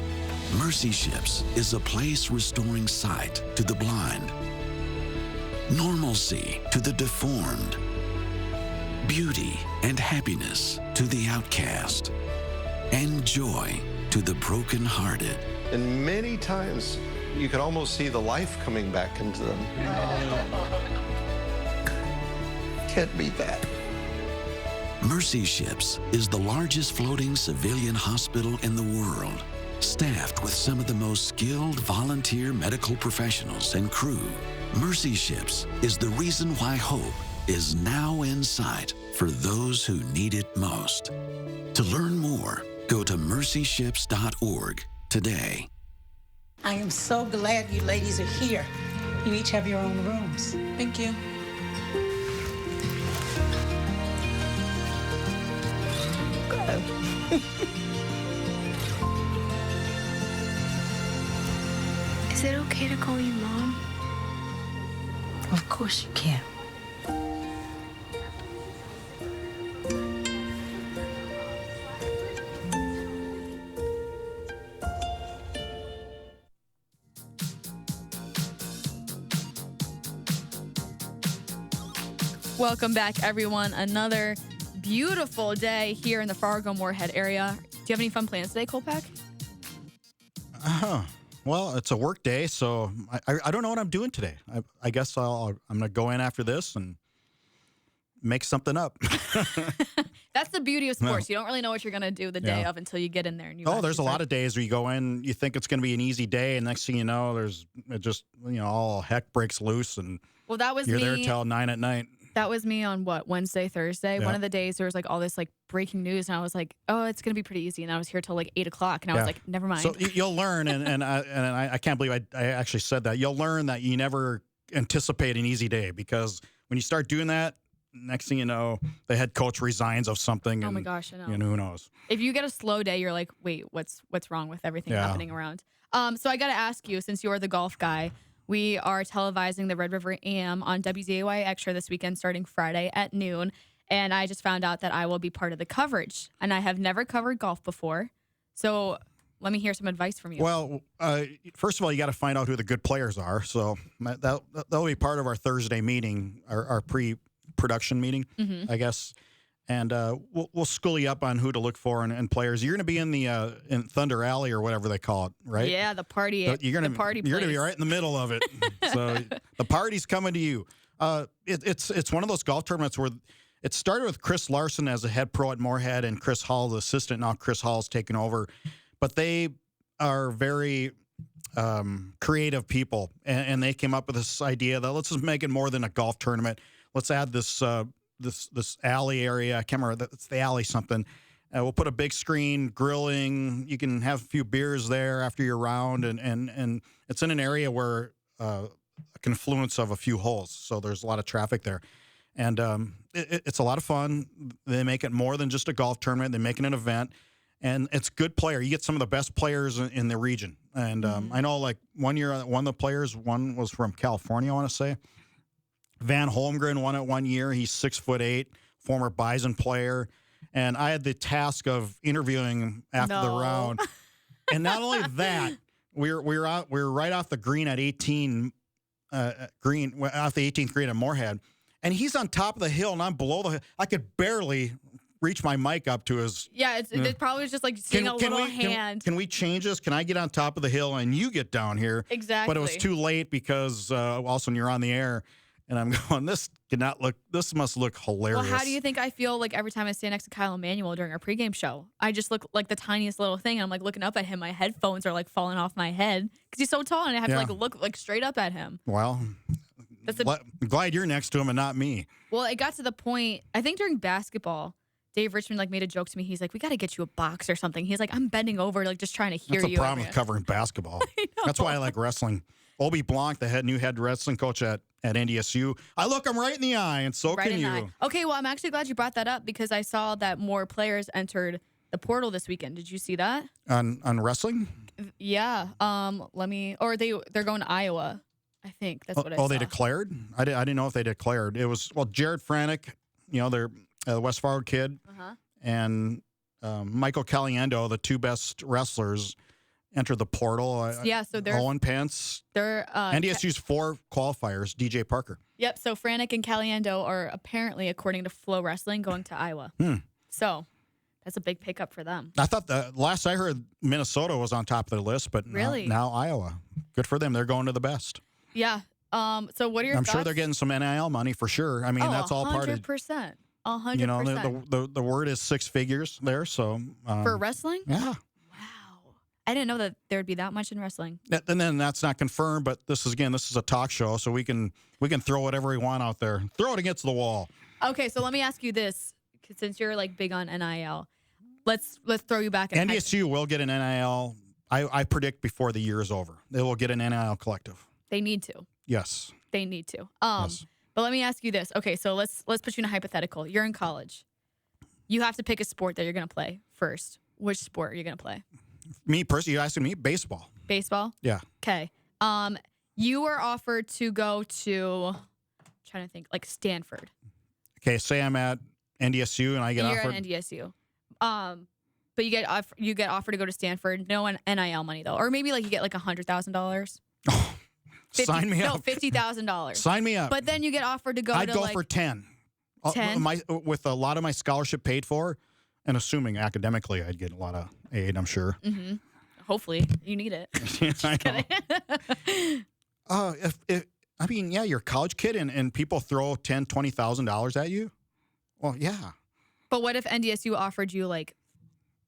Mercy Ships is a place restoring sight to the blind, normalcy to the deformed, beauty and happiness to the outcast, and joy to the brokenhearted. And many times you can almost see the life coming back into them. Can't beat that. Mercy Ships is the largest floating civilian hospital in the world, staffed with some of the most skilled volunteer medical professionals and crew. Mercy Ships is the reason why hope is now in sight for those who need it most. To learn more, go to mercyships.org today. I am so glad you ladies are here. You each have your own rooms. Thank you. Good. Is it okay to call you Mom? Of course you can. Welcome back, everyone. Another beautiful day here in the Fargo-Moorhead area. Do you have any fun plans today, Kolpack? Well, it's a work day, so I don't know what I'm doing today. I guess I'm going to go in after this and make something up. That's the beauty of sports. No. You don't really know what you're going to do the day of until you get in there. And there's a lot of days where you go in, you think it's going to be an easy day, and next thing you know, all heck breaks loose, and that was you're there till 9 at night. That was me on Wednesday, Thursday. Yeah. One of the days there was all this breaking news, and I was like, oh, it's going to be pretty easy. And I was here till 8 o'clock, and I was like, never mind. So you'll learn, and I can't believe I actually said that. You'll learn that you never anticipate an easy day, because when you start doing that, next thing you know, the head coach resigns of something. Oh my gosh, I know. Who knows? If you get a slow day, you're like, wait, what's wrong with everything happening around? So I got to ask you, since you're the golf guy, we are televising the Red River AM on WDAY Extra this weekend starting Friday at noon. And I just found out that I will be part of the coverage. And I have never covered golf before. So let me hear some advice from you. Well, first of all, you got to find out who the good players are. So that'll be part of our Thursday meeting, our pre-production meeting, I guess. And we'll school you up on who to look for and players. You're going to be in the in Thunder Alley or whatever they call it, right? Yeah, the party. So you're going to be right in the middle of it. So the party's coming to you. It's one of those golf tournaments where it started with Chris Larson as a head pro at Moorhead and Chris Hall, the assistant. Now Chris Hall's taken over, but they are very creative people, and they came up with this idea that let's just make it more than a golf tournament. Let's add this. This alley area. I can't remember. It's the alley something. We'll put a big screen, grilling. You can have a few beers there after your round, and it's in an area where a confluence of a few holes, so there's a lot of traffic there, and it's a lot of fun. They make it more than just a golf tournament. They make it an event, and it's good player. You get some of the best players in the region, and I know one year one of the players, one was from California, I want to say. Van Holmgren won it one year. He's 6'8", former Bison player. And I had the task of interviewing him after the round. And not only that, we were right off the green at 18 off the 18th green at Moorhead. And he's on top of the hill, and I'm below the hill. I could barely reach my mic up to his. Yeah, it probably was just seeing a little hand. Can we change this? Can I get on top of the hill and you get down here? Exactly. But it was too late because also when you're on the air. And I'm going, this must look hilarious. Well, how do you think I feel every time I stand next to Kyle Emanuel during our pregame show? I just look like the tiniest little thing. And I'm looking up at him. My headphones are falling off my head because he's so tall and I have to look straight up at him. Well, I'm glad you're next to him and not me. Well, it got to the point, I think during basketball, Dave Richmond made a joke to me. He's like, we got to get you a box or something. He's like, I'm bending over just trying to hear you. That's the problem with covering basketball. That's why I like wrestling. Obi Blanc, the new head wrestling coach at at NDSU. I look them right in the eye, and so Right can in the you. eye. Okay, well, I'm actually glad you brought that up because I saw that more players entered the portal this weekend. Did you see that? On wrestling? Yeah. They're going to Iowa. I think that's what I saw. Oh, they declared? I didn't know if they declared. It was, Jared Franick, they're a West Fargo kid, and Michael Caliendo, the two best wrestlers, entered the portal. Yeah, so they're Owen Pence. They're NDSU's 4 qualifiers. DJ Parker. Yep. So Franick and Caliendo are apparently, according to Flow Wrestling, going to Iowa. So that's a big pickup for them. I thought the last I heard, Minnesota was on top of their list, but really? now Iowa. Good for them. They're going to the best. Yeah. So what are your I'm thoughts? sure they're getting some NIL money for sure. I mean, that's all part of 100%. 100%. The word is 6 figures there. So for wrestling? Yeah. Wow. I didn't know that there would be that much in wrestling. And then that's not confirmed, but this is a talk show, so we can throw whatever we want out there. Throw it against the wall. Okay, so let me ask you this, since you're like big on NIL. Let's throw you back. NDSU will get an NIL. I predict before the year is over, they will get an NIL collective. They need to. Yes. They need to. Yes. But let me ask you this. Okay, so let's put you in a hypothetical. You're in college. You have to pick a sport that you're going to play first. Which sport are you going to play? Me personally, you asking me? Baseball. Baseball? Yeah. Okay. You were offered to go to, I'm trying to think, like Stanford. Okay, say I'm at NDSU and I get offered. You're at NDSU. But you get offered to go to Stanford. No NIL money though, or maybe like you get like $100,000. Sign me up. No, $50,000. Sign me up. But then you get offered to go. I'd to go like for 10. 10? With a lot of my scholarship paid for, and assuming academically I'd get a lot of aid, I'm sure. Mm-hmm. Hopefully, you need it. I know. You're a college kid and people throw $10,000, $20,000 at you. Well, yeah. But what if NDSU offered you like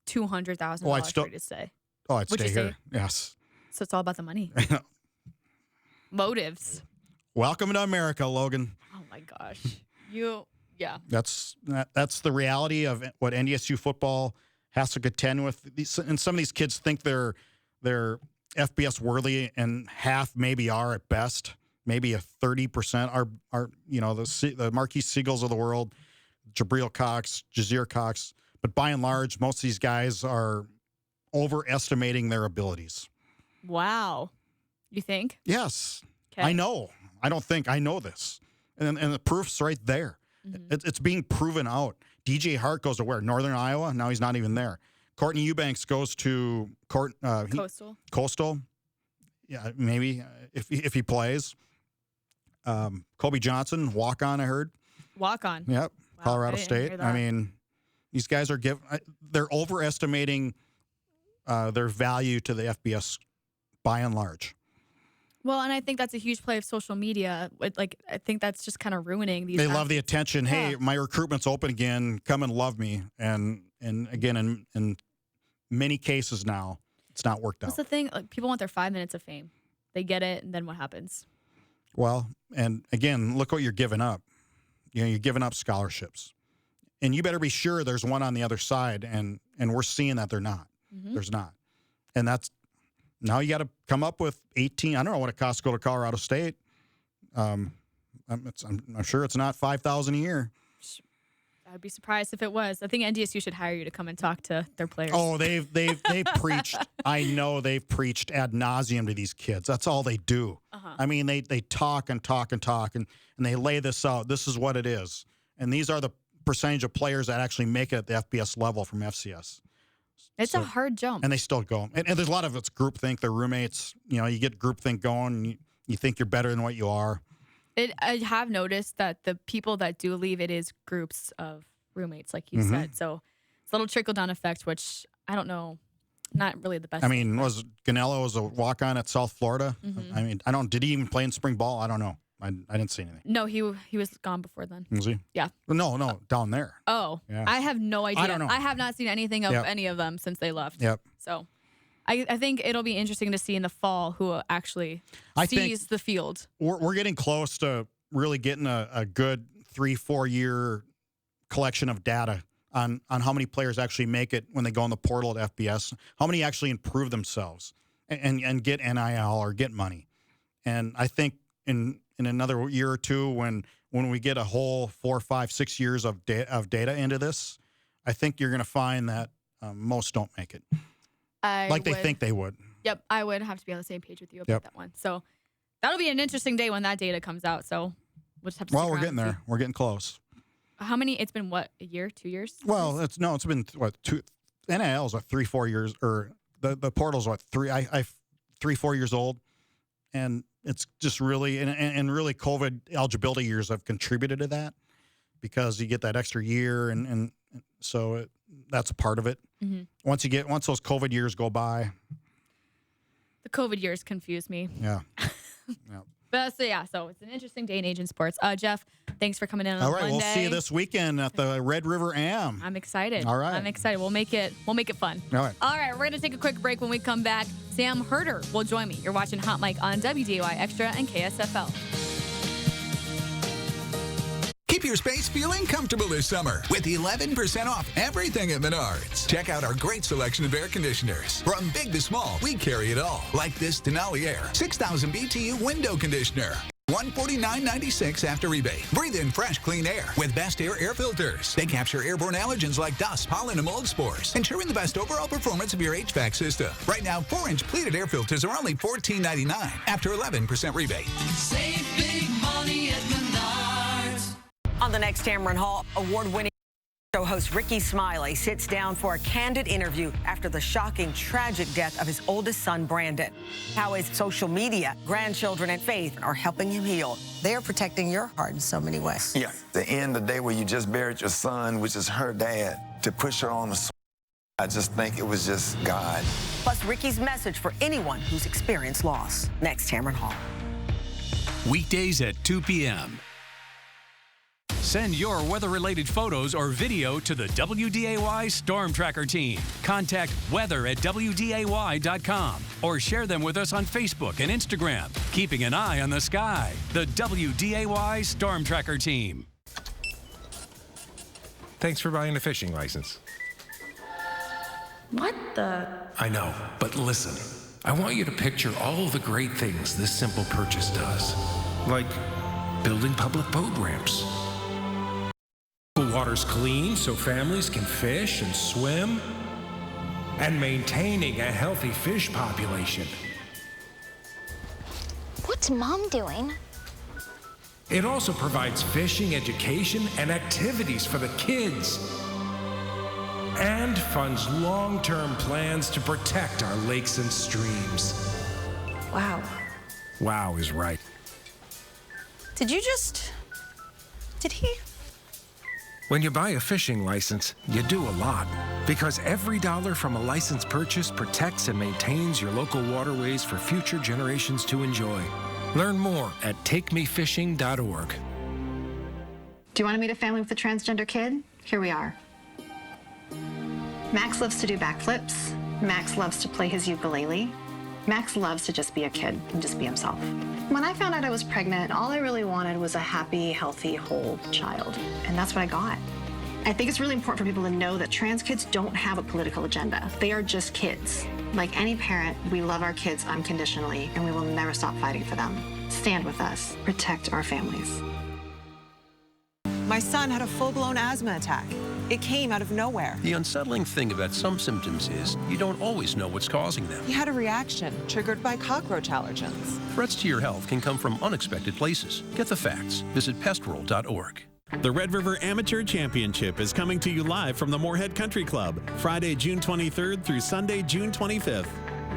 $200,000 for you to stay? Oh, I'd Would stay you here. stay? Yes. So it's all about the money. Motives. Welcome to America, Logan. Oh my gosh. Yeah. That's the reality of what NDSU football has to contend with. And some of these kids think they're FBS worthy, and half maybe are at best. Maybe a 30% are the Marquise Siegels of the world, Jabril Cox, Jazir Cox. But by and large, most of these guys are overestimating their abilities. Wow. You think? Yes. Okay. I know. I don't think. I know this. And the proof's right there. Mm-hmm. It's being proven out. DJ Hart goes to where? Northern Iowa? Now he's not even there. Courtney Eubanks goes to Coastal. Coastal. Yeah, maybe if he plays. Kobe Johnson, walk on, I heard. Walk on. Yep. Wow, Colorado I didn't State. hear that. I mean, these guys they're overestimating their value to the FBS by and large. Well, and I think that's a huge play of social media. I think that's just kind of ruining these. They love the attention. Yeah. Hey, my recruitment's open again. Come and love me. And again, in many cases now, it's not worked out. That's the thing. Like, people want their 5 minutes of fame. They get it, and then what happens? Well, and again, look what you're giving up. You're giving up scholarships. And you better be sure there's one on the other side, and we're seeing that they're not. Mm-hmm. There's not. And now you got to come up with 18. I don't know what it costs to go to Colorado State. I'm sure it's not $5,000 a year. I'd be surprised if it was. I think NDSU should hire you to come and talk to their players. Oh, they've preached. I know they've preached ad nauseum to these kids. That's all they do. Uh-huh. I mean, they talk and talk and talk, and they lay this out. This is what it is. And these are the percentage of players that actually make it at the FBS level from FCS. It's a hard jump. And they still go. And there's a lot of it's groupthink. They're roommates. You get groupthink going, and you think you're better than what you are. I have noticed that the people that do leave, it is groups of roommates, like you Mm-hmm. said. So it's a little trickle-down effect, which I don't know, not really the best. I mean, Ganello was a walk-on at South Florida? Mm-hmm. I mean, did he even play in spring ball? I don't know. I didn't see anything. No, he was gone before then. Was he? Yeah. No, down there. Oh, yeah. I have no idea. I don't know. I have not seen anything of any of them since they left. Yep. So I think it'll be interesting to see in the fall who actually sees the field. We're getting close to really getting a good 3-4 year collection of data on how many players actually make it when they go in the portal at FBS, how many actually improve themselves and get NIL or get money. And I think in in another year or two, when we get a whole 4, 5, 6 years of data into this, I think you're going to find that most don't make it. They think they would. Yep, I would have to be on the same page with you about that one. So that'll be an interesting day when that data comes out. So we'll just have to. Well, we're getting there. We're getting close. How many? It's been what, a year, 2 years? Well, it's been what, 2. NIL's what, 3, 4 years, or the portal's what, 3, 4 years old, and it's just really and really COVID eligibility years have contributed to that, because you get that extra year, and so that's a part of it. Mm-hmm. Once those COVID years go by. The COVID years confuse me. Yeah. But so it's an interesting day and age in sports. Jeff, thanks for coming in on All right, Monday. we'll see you this weekend at the Red River Am. I'm excited. All right. I'm excited. We'll make it fun. All right. All right, we're going to take a quick break. When we come back, Sam Herder will join me. You're watching Hot Mic on WDAY Extra and KSFL. Keep your space feeling comfortable this summer with 11% off everything at Menards. Check out our great selection of air conditioners. From big to small, we carry it all. Like this Denali Air 6,000 BTU window conditioner. $149.96 after rebate. Breathe in fresh, clean air with Best Air filters. They capture airborne allergens like dust, pollen, and mold spores, ensuring the best overall performance of your HVAC system. Right now, 4-inch pleated air filters are only $14.99 after 11% rebate. Save big money at Menards. On the next Tamron Hall, award-winning show host Ricky Smiley sits down for a candid interview after the shocking, tragic death of his oldest son, Brandon. How his social media, grandchildren, and faith are helping him heal. They are protecting your heart in so many ways. Yeah, the end of the day where you just buried your son, which is her dad, to push her on the I just think it was just God. Plus, Ricky's message for anyone who's experienced loss. Next, Tamron Hall. Weekdays at 2 p.m. Send your weather-related photos or video to the WDAY Storm Tracker team. Contact weather@wday.com or share them with us on Facebook and Instagram. Keeping an eye on the sky. The WDAY Storm Tracker team. Thanks for buying a fishing license. What the? I know, but listen. I want you to picture all the great things this simple purchase does. Like building public boat ramps. The water's clean so families can fish and swim. And maintaining a healthy fish population. What's Mom doing? It also provides fishing education and activities for the kids. And funds long-term plans to protect our lakes and streams. Wow. Wow is right. Did he? When you buy a fishing license, you do a lot. Because every dollar from a license purchase protects and maintains your local waterways for future generations to enjoy. Learn more at takemefishing.org. Do you want to meet a family with a transgender kid? Here we are. Max loves to do backflips. Max loves to play his ukulele. Max loves to just be a kid and just be himself. When I found out I was pregnant, all I really wanted was a happy, healthy, whole child. And that's what I got. I think it's really important for people to know that trans kids don't have a political agenda. They are just kids. Like any parent, we love our kids unconditionally, and we will never stop fighting for them. Stand with us. Protect our families. My son had a full-blown asthma attack. It came out of nowhere. The unsettling thing about some symptoms is you don't always know what's causing them. He had a reaction triggered by cockroach allergens. Threats to your health can come from unexpected places. Get the facts. Visit pestroll.org. The Red River Amateur Championship is coming to you live from the Moorhead Country Club, Friday, June 23rd through Sunday, June 25th.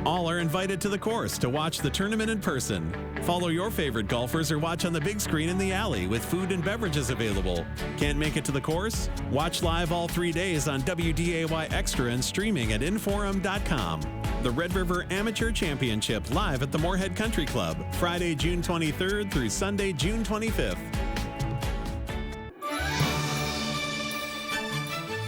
All are invited to the course to watch the tournament in person. Follow your favorite golfers or watch on the big screen in the alley with food and beverages available. Can't make it to the course? Watch live all 3 days on WDAY Extra and streaming at inforum.com. The Red River Amateur Championship live at the Moorhead Country Club, Friday, June 23rd through Sunday, June 25th.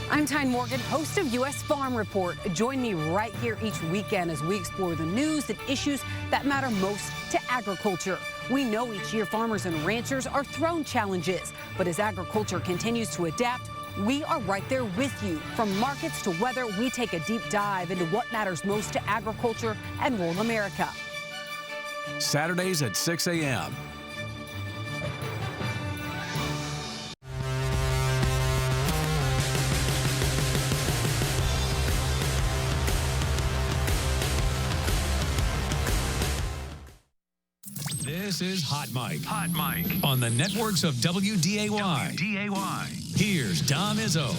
I'm Tyne Morgan, host of U.S. Farm Report. Join me right here each weekend as we explore the news and issues that matter most to agriculture. We know each year farmers and ranchers are thrown challenges, but as agriculture continues to adapt, we are right there with you. From markets to weather, we take a deep dive into what matters most to agriculture and rural America. Saturdays at 6 a.m. This is Hot Mike. Hot Mike. On the networks of WDAY. Here's Dom Izzo.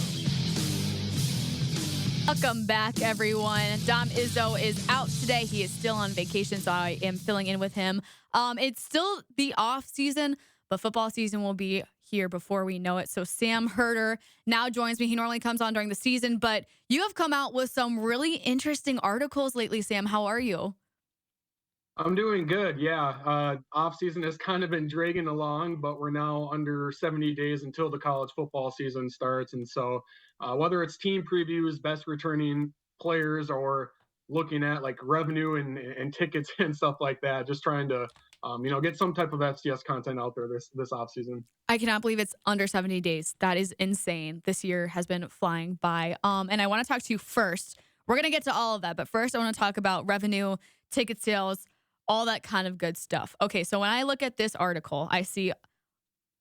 Welcome back, everyone. Dom Izzo is out today. He is still on vacation, so I am filling in with him. It's still the off season, but football season will be here before we know it. So Sam Herder now joins me. He normally comes on during the season, but you have come out with some really interesting articles lately, Sam. How are you? I'm doing good. Yeah. Off season has kind of been dragging along, but we're now under 70 days until the college football season starts. And so whether it's team previews, best returning players, or looking at like revenue and tickets and stuff like that, just trying to, get some type of FCS content out there this off season. I cannot believe it's under 70 days. That is insane. This year has been flying by. And I want to talk to you first. We're going to get to all of that. But first, I want to talk about revenue, ticket sales, all that kind of good stuff. Okay, so when I look at this article, I see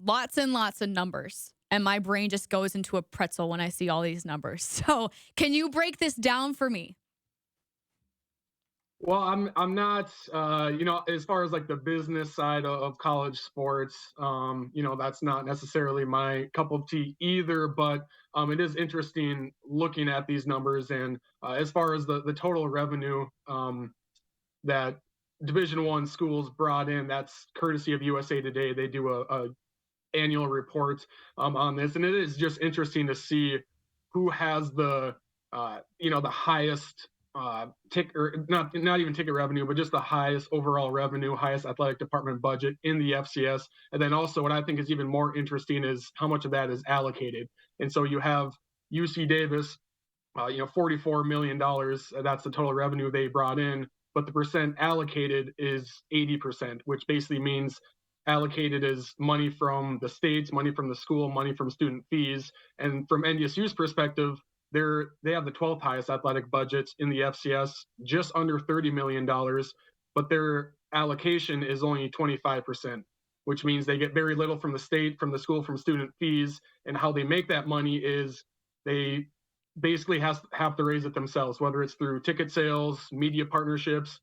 lots and lots of numbers, and my brain just goes into a pretzel when I see all these numbers. So can you break this down for me? Well, I'm not, as far as like the business side of college sports, that's not necessarily my cup of tea either, but it is interesting looking at these numbers. And as far as the total revenue that Division I schools brought in, that's courtesy of USA Today. They do a annual report on this, and it is just interesting to see who has the highest not even ticket revenue, but just the highest overall revenue, highest athletic department budget in the FCS. And then also what I think is even more interesting is how much of that is allocated. And so you have UC Davis, $44 million. That's the total revenue they brought in. But the percent allocated is 80%, which basically means allocated is money from the states, money from the school, money from student fees. And from NDSU's perspective, they have the 12th highest athletic budget in the FCS, just under $30 million, but their allocation is only 25%, which means they get very little from the state, from the school, from student fees. And how they make that money is they basically have to raise it themselves, whether it's through ticket sales, media partnerships,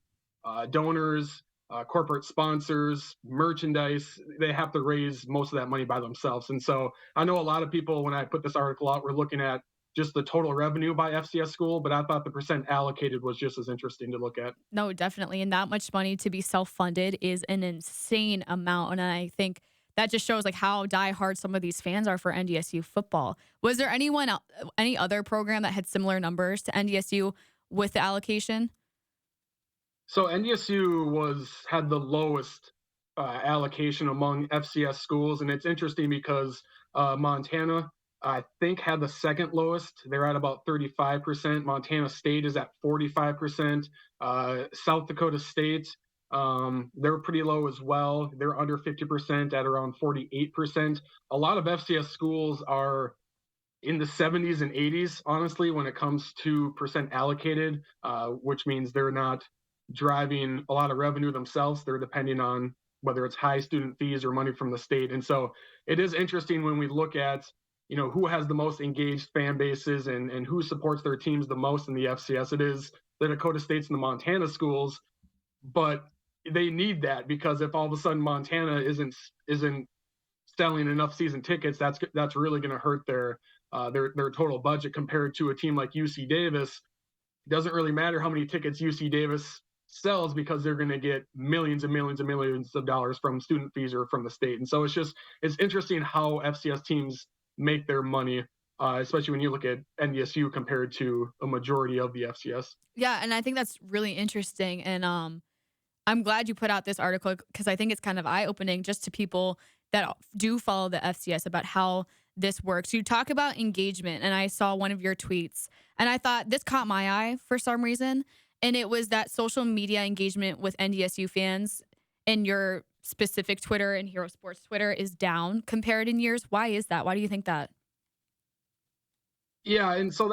donors, corporate sponsors, merchandise. They have to raise most of that money by themselves. And so I know a lot of people, when I put this article out, were looking at just the total revenue by FCS school, but I thought the percent allocated was just as interesting to look at. No, definitely. And that much money to be self-funded is an insane amount. And I think that just shows like how diehard some of these fans are for NDSU football. Was there any other program that had similar numbers to NDSU with the allocation? So NDSU had the lowest allocation among FCS schools, and it's interesting because Montana, I think, had the second lowest. They're at about 35%. Montana State is at 45%. South Dakota State, they're pretty low as well. They're under 50% at around 48%. A lot of FCS schools are in the 70s and 80s, honestly, when it comes to percent allocated, which means they're not driving a lot of revenue themselves. They're depending on whether it's high student fees or money from the state. And so it is interesting when we look at who has the most engaged fan bases and who supports their teams the most in the FCS. It is the Dakota States and the Montana schools, but they need that, because if all of a sudden Montana isn't selling enough season tickets, that's really going to hurt their total budget compared to a team like UC Davis. It doesn't really matter how many tickets UC Davis sells, because they're going to get millions and millions and millions of dollars from student fees or from the state. And so it's interesting how FCS teams make their money, especially when you look at NDSU compared to a majority of the FCS. Yeah, and I think that's really interesting. And I'm glad you put out this article, because I think it's kind of eye-opening just to people that do follow the FCS about how this works. You talk about engagement, and I saw one of your tweets, and I thought this caught my eye for some reason, and it was that social media engagement with NDSU fans in your specific Twitter and Hero Sports Twitter is down compared in years. Why is that? Why do you think that? Yeah, and so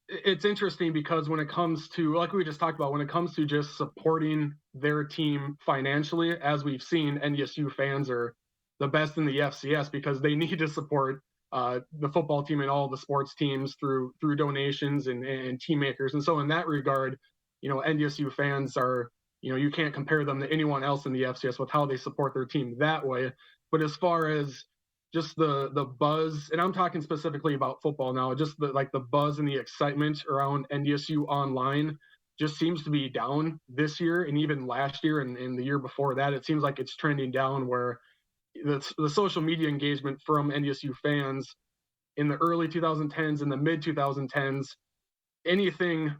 it's interesting, because when it comes to, like we just talked about, when it comes to just supporting their team financially, as we've seen, NDSU fans are the best in the FCS because they need to support the football team and all the sports teams through donations and team makers. And so in that regard, NDSU fans are you can't compare them to anyone else in the FCS with how they support their team that way. But as far as just the buzz, and I'm talking specifically about football now, just the buzz and the excitement around NDSU online just seems to be down this year, and even last year and the year before that. It seems like it's trending down, where the social media engagement from NDSU fans in the early 2010s and the mid 2010s, anything,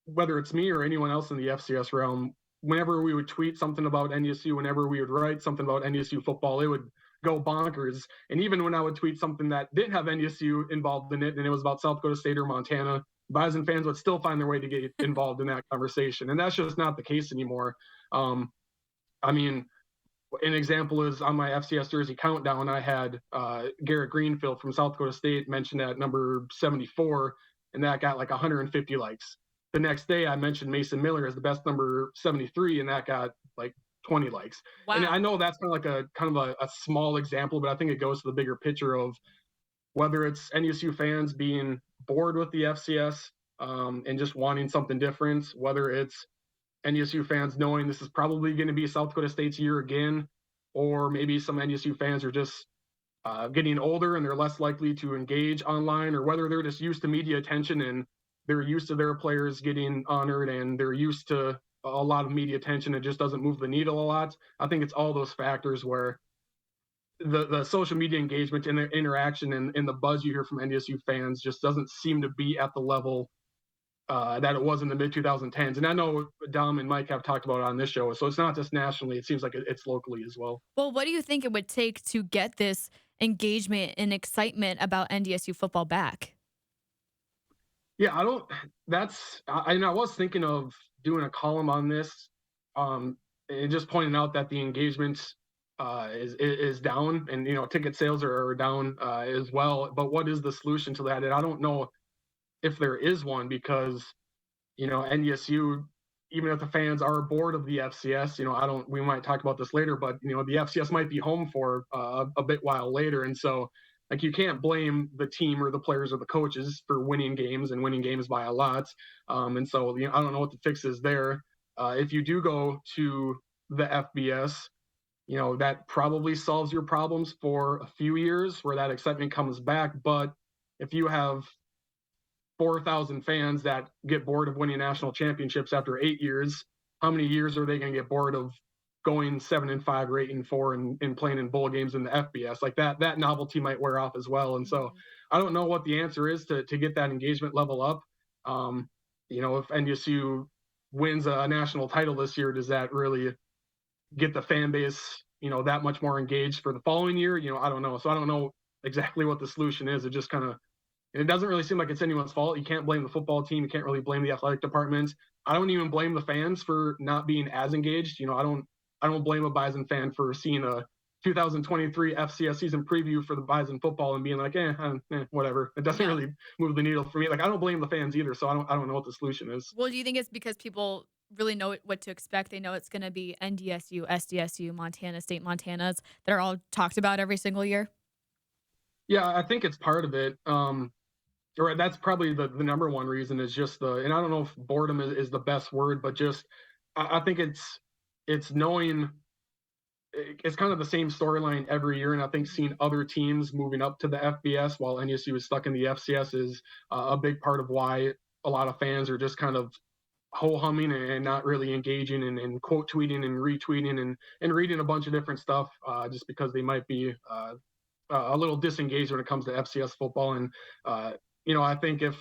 whether it's me or anyone else in the FCS realm, whenever we would tweet something about NDSU, whenever we would write something about NDSU football, it would go bonkers. And even when I would tweet something that didn't have NDSU involved in it, and it was about South Dakota State or Montana, Bison fans would still find their way to get involved in that conversation. And that's just not the case anymore. I mean, an example is on my FCS jersey countdown, I had Garrett Greenfield from South Dakota State mentioned at number 74, and that got like 150 likes. The next day, I mentioned Mason Miller as the best number 73, and that got like 20 likes. Wow. And I know that's kind of a small example, but I think it goes to the bigger picture of whether it's NDSU fans being bored with the FCS and just wanting something different, whether it's NDSU fans knowing this is probably going to be South Dakota State's year again, or maybe some NDSU fans are just getting older and they're less likely to engage online, or whether they're just used to media attention and they're used to their players getting honored and they're used to a lot of media attention. It just doesn't move the needle a lot. I think it's all those factors where the social media engagement and the interaction and the buzz you hear from NDSU fans just doesn't seem to be at the level that it was in the mid 2010s. And I know Dom and Mike have talked about it on this show, so it's not just nationally, it seems like it's locally as well. Well, what do you think it would take to get this engagement and excitement about NDSU football back? Yeah, I was thinking of doing a column on this and just pointing out that the engagement is down, and ticket sales are down as well. But what is the solution to that? And I don't know if there is one, because NDSU, even if the fans are bored of the FCS, we might talk about this later, but the FCS might be home for a bit while later. And so like, you can't blame the team or the players or the coaches for winning games and winning games by a lot. And so I don't know what the fix is there. If you do go to the FBS, that probably solves your problems for a few years where that excitement comes back. But if you have 4,000 fans that get bored of winning national championships after 8 years, how many years are they going to get bored of going 7-5 or 8-4 and playing in bowl games in the FBS? Like that novelty might wear off as well. And so I don't know what the answer is to get that engagement level up. If NDSU wins a national title this year, does that really get the fan base, that much more engaged for the following year? I don't know. So I don't know exactly what the solution is. It just it doesn't really seem like it's anyone's fault. You can't blame the football team. You can't really blame the athletic department. I don't even blame the fans for not being as engaged. I don't blame a Bison fan for seeing a 2023 FCS season preview for the Bison football and being like, whatever. It doesn't really move the needle for me. Like, I don't blame the fans either. So I don't know what the solution is. Well, do you think it's because people really know what to expect? They know it's going to be NDSU, SDSU, Montana State, Montanas that are all talked about every single year? Yeah, I think it's part of it. Or that's probably the number one reason is just and I don't know if boredom is the best word, but just I think it's knowing it's kind of the same storyline every year. And I think seeing other teams moving up to the FBS while NDSU is stuck in the FCS is a big part of why a lot of fans are just kind of ho-humming and not really engaging and quote tweeting and retweeting and reading a bunch of different stuff just because they might be a little disengaged when it comes to FCS football. And I think if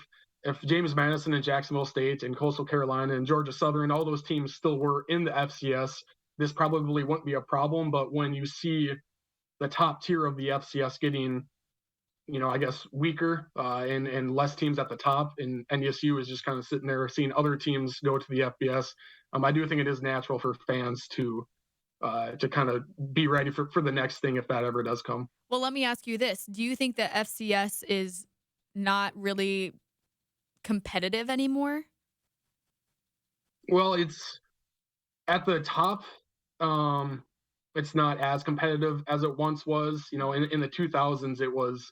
James Madison and Jacksonville State and Coastal Carolina and Georgia Southern, all those teams still were in the FCS, this probably wouldn't be a problem. But when you see the top tier of the FCS getting, I guess, weaker and less teams at the top, and NDSU is just kind of sitting there seeing other teams go to the FBS, I do think it is natural for fans to kind of be ready for the next thing if that ever does come. Well, let me ask you this. Do you think that FCS is not really competitive anymore? Well, it's at the top. It's not as competitive as it once was. In the 2000s, it was,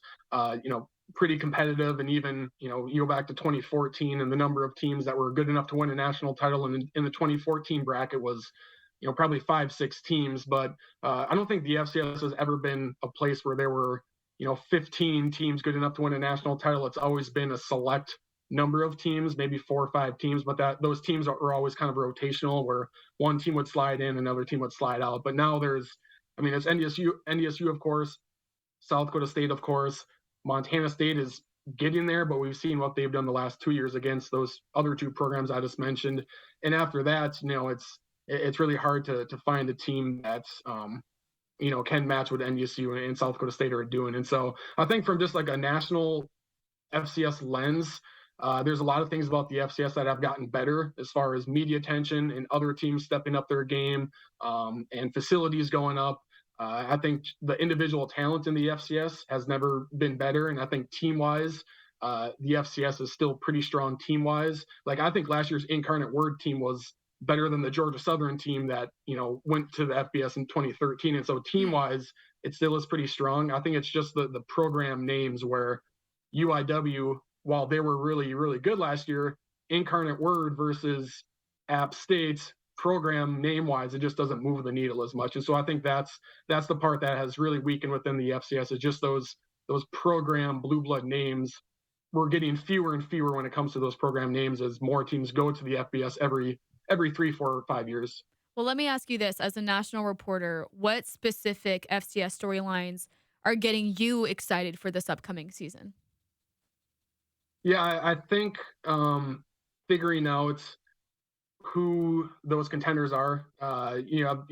pretty competitive. And even, you go back to 2014 and the number of teams that were good enough to win a national title in the 2014 bracket was, probably 5-6 teams. But I don't think the FCS has ever been a place where there were, 15 teams good enough to win a national title. It's always been a select number of teams, maybe 4 or 5 teams, but those teams are always kind of rotational, where one team would slide in, another team would slide out. But now it's NDSU, of course, South Dakota State, of course, Montana State is getting there, but we've seen what they've done the last 2 years against those other 2 programs I just mentioned. And after that, it's really hard to find a team that's can match what NDSU and South Dakota State are doing. And so I think from just like a national FCS lens, there's a lot of things about the FCS that have gotten better as far as media attention and other teams stepping up their game, and facilities going up. I think the individual talent in the FCS has never been better. And I think team-wise, the FCS is still pretty strong team-wise. Like, I think last year's Incarnate Word team was better than the Georgia Southern team that, went to the FBS in 2013. And so team-wise, it still is pretty strong. I think it's just the program names where UIW, while they were really, really good last year, Incarnate Word versus App State's program name-wise, it just doesn't move the needle as much. And so I think that's the part that has really weakened within the FCS, is just those program blue blood names. We're getting fewer and fewer when it comes to those program names as more teams go to the FBS every 3, 4, or 5 years. Well, let me ask you this. As a national reporter, what specific FCS storylines are getting you excited for this upcoming season? Yeah, I think figuring out who those contenders are. You have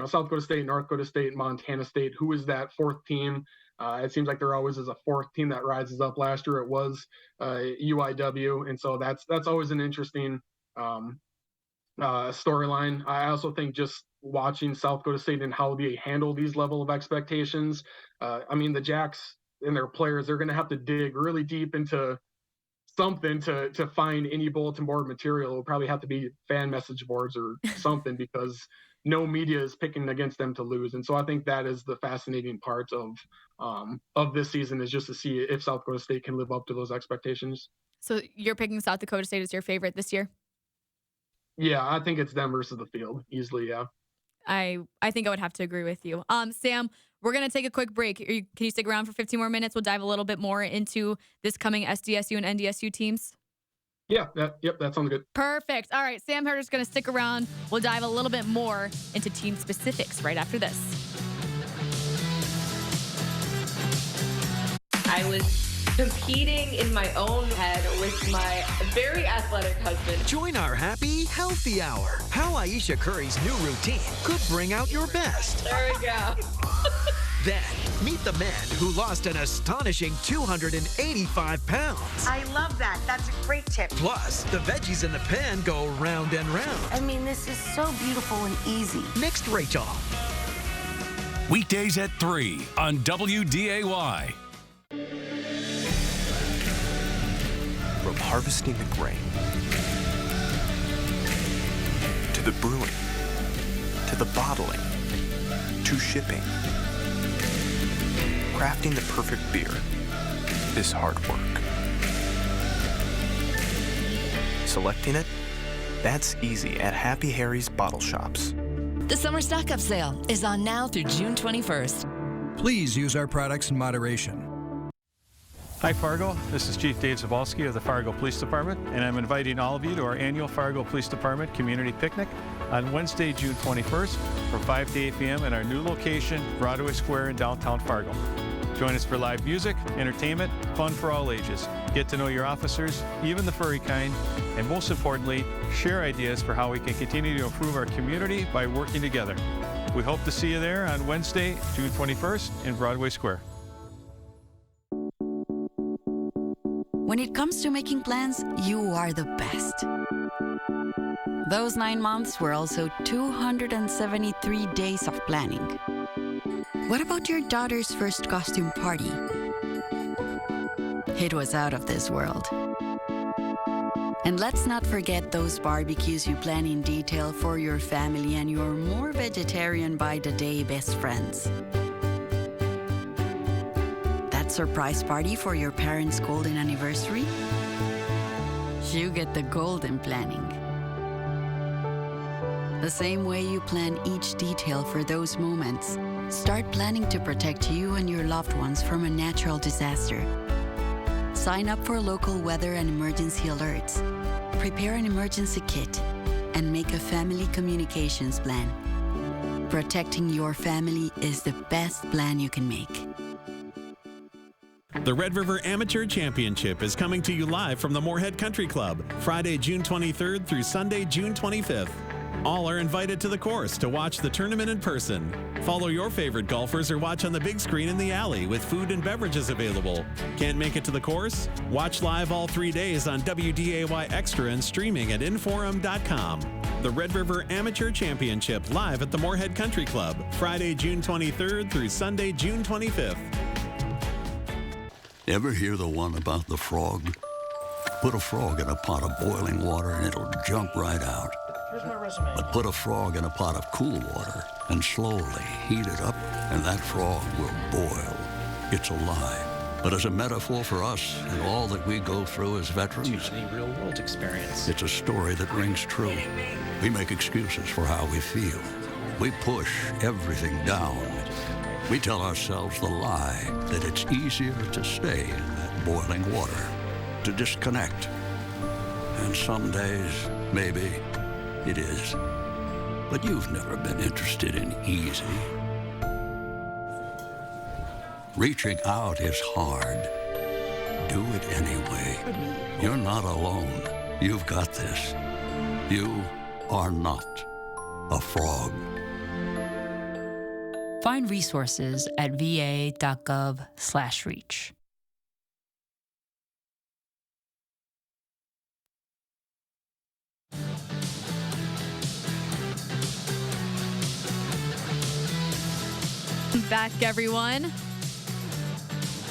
South Dakota State, North Dakota State, Montana State. Who is that 4th team? It seems like there always is a 4th team that rises up. Last year it was UIW, and so that's always an interesting storyline. I also think just watching South Dakota State and how they handle these level of expectations. The Jacks and their players, they're going to have to dig really deep into something to find any bulletin board material. It'll probably have to be fan message boards or something, because no media is picking against them to lose. And so I think that is the fascinating part of this season, is just to see if South Dakota State can live up to those expectations. So you're picking South Dakota State as your favorite this year? Yeah, I think it's them versus the field easily. Yeah. I think I would have to agree with you. Sam, we're going to take a quick break. Can you stick around for 15 more minutes? We'll dive a little bit more into this coming SDSU and NDSU teams. Yeah, that sounds good. Perfect. All right, Sam Herder's going to stick around. We'll dive a little bit more into team specifics right after this. I was competing in my own head with my very athletic husband. Join our Happy Healthy Hour. How Aisha Curry's new routine could bring out your best. There we go. Then, meet the man who lost an astonishing 285 pounds. I love that. That's a great tip. Plus, the veggies in the pan go round and round. This is so beautiful and easy. Next, Rachel. Weekdays at 3 on WDAY. From harvesting the grain, to the brewing, to the bottling, to shipping, crafting the perfect beer is hard work. Selecting it, that's easy at Happy Harry's Bottle Shops. The summer stock-up sale is on now through June 21st. Please use our products in moderation. Hi Fargo, this is Chief Dave Zabalski of the Fargo Police Department, and I'm inviting all of you to our annual Fargo Police Department Community Picnic on Wednesday, June 21st from 5 to 8 p.m. at our new location, Broadway Square in downtown Fargo. Join us for live music, entertainment, fun for all ages. Get to know your officers, even the furry kind, and most importantly, share ideas for how we can continue to improve our community by working together. We hope to see you there on Wednesday, June 21st in Broadway Square. When it comes to making plans, you are the best. Those 9 months were also 273 days of planning. What about your daughter's first costume party? It was out of this world. And let's not forget those barbecues you plan in detail for your family and your more vegetarian by the day best friends. that surprise party for your parents' golden anniversary? You get the golden planning. The same way you plan each detail for those moments, start planning to protect you and your loved ones from a natural disaster. Sign up for local weather and emergency alerts. Prepare an emergency kit and make a family communications plan. Protecting your family is the best plan you can make. The Red River Amateur Championship is coming to you live from the Moorhead Country Club, Friday, June 23rd through Sunday, June 25th. All are invited to the course to watch the tournament in person. Follow your favorite golfers or watch on the big screen in the alley with food and beverages available. Can't make it to the course? Watch live all 3 days on WDAY Extra and streaming at inforum.com. The Red River Amateur Championship live at the Moorhead Country Club, Friday, June 23rd through Sunday, June 25th. Ever hear the one about the frog? Put a frog in a pot of boiling water and it'll jump right out. Here's my resume. But put a frog in a pot of cool water and slowly heat it up, and that frog will boil. It's a lie. But as a metaphor for us and all that we go through as veterans, real-world experience. it's a story that rings true. We make excuses for how we feel. We push everything down. We tell ourselves the lie that it's easier to stay in that boiling water, to disconnect. And some days, maybe, it is. But you've never been interested in easy. Reaching out is hard. Do it anyway. You're not alone. You've got this. You are not a frog. Find resources at va.gov/reach. Back, everyone.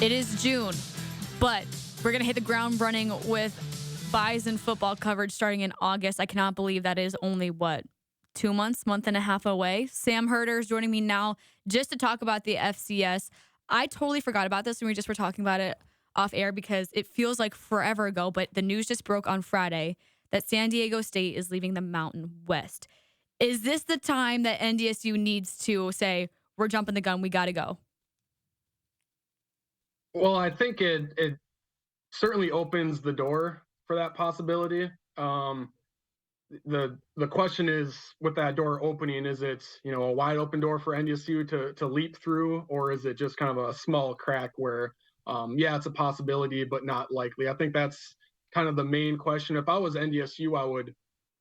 It is June, but we're going to hit the ground running with Bison football coverage starting in August. I cannot believe that is only, 2 months, month and a half away. Sam Herder is joining me now just to talk about the FCS. I totally forgot about this when we just were talking about it off air because it feels like forever ago, but the news just broke on Friday that San Diego State is leaving the Mountain West. Is this the time that NDSU needs to say, we're jumping the gun, we got to go? Well, I think it certainly opens the door for that possibility. The question is, with that door opening, is it a wide open door for NDSU to leap through, or is it just kind of a small crack where it's a possibility but not likely? I think that's kind of the main question. If I was NDSU, I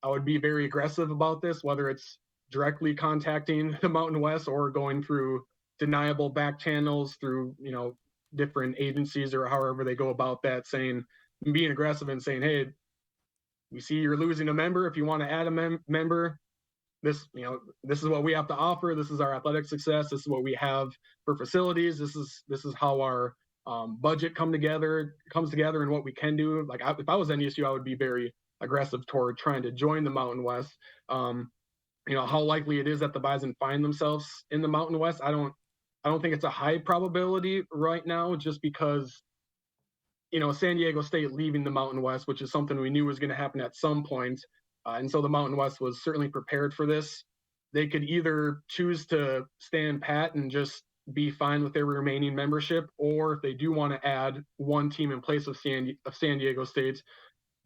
would be very aggressive about this, whether it's directly contacting the Mountain West or going through deniable back channels through different agencies or however they go about that, being aggressive and saying, hey, we see you're losing a member. If you want to add a member, this is what we have to offer. This is our athletic success. This is what we have for facilities. This is how our budget comes together and what we can do. Like if I was NDSU, I would be very aggressive toward trying to join the Mountain West. How likely it is that the Bison find themselves in the Mountain West, I don't think it's a high probability right now, just because San Diego State leaving the Mountain West, which is something we knew was going to happen at some point. And so the Mountain West was certainly prepared for this. They could either choose to stand pat and just be fine with their remaining membership, or if they do want to add one team in place of San Diego State,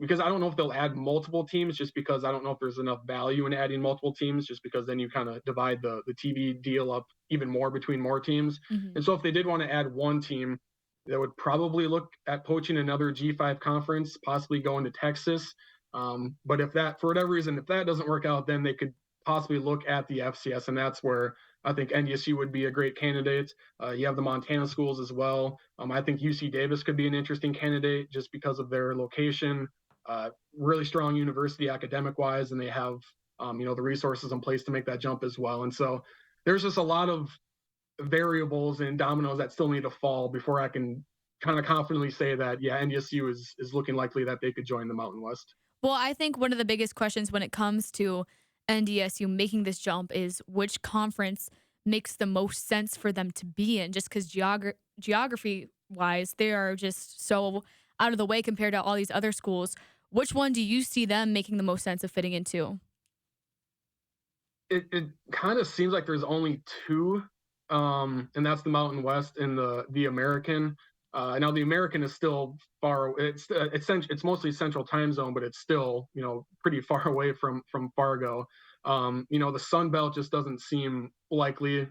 because I don't know if they'll add multiple teams, just because I don't know if there's enough value in adding multiple teams, just because then you kind of divide the TV deal up even more between more teams. Mm-hmm. And so if they did want to add one team, they would probably look at poaching another G5 conference, possibly going to Texas. But if that, for whatever reason, if that doesn't work out, then they could possibly look at the FCS. And that's where I think NDSU would be a great candidate. You have the Montana schools as well. I think UC Davis could be an interesting candidate just because of their location. Really strong university academic wise, and they have the resources in place to make that jump as well. And so there's just a lot of variables and dominoes that still need to fall before I can kind of confidently say that NDSU is looking likely that they could join the Mountain West. Well, I think one of the biggest questions when it comes to NDSU making this jump is which conference makes the most sense for them to be in, just because geography wise, they are just so out of the way compared to all these other schools. Which one do you see them making the most sense of fitting into? It kind of seems like there's only two, and that's the Mountain West and the American. Now the American is still far. It's mostly Central Time Zone, but it's still pretty far away from Fargo. The Sun Belt just doesn't seem likely.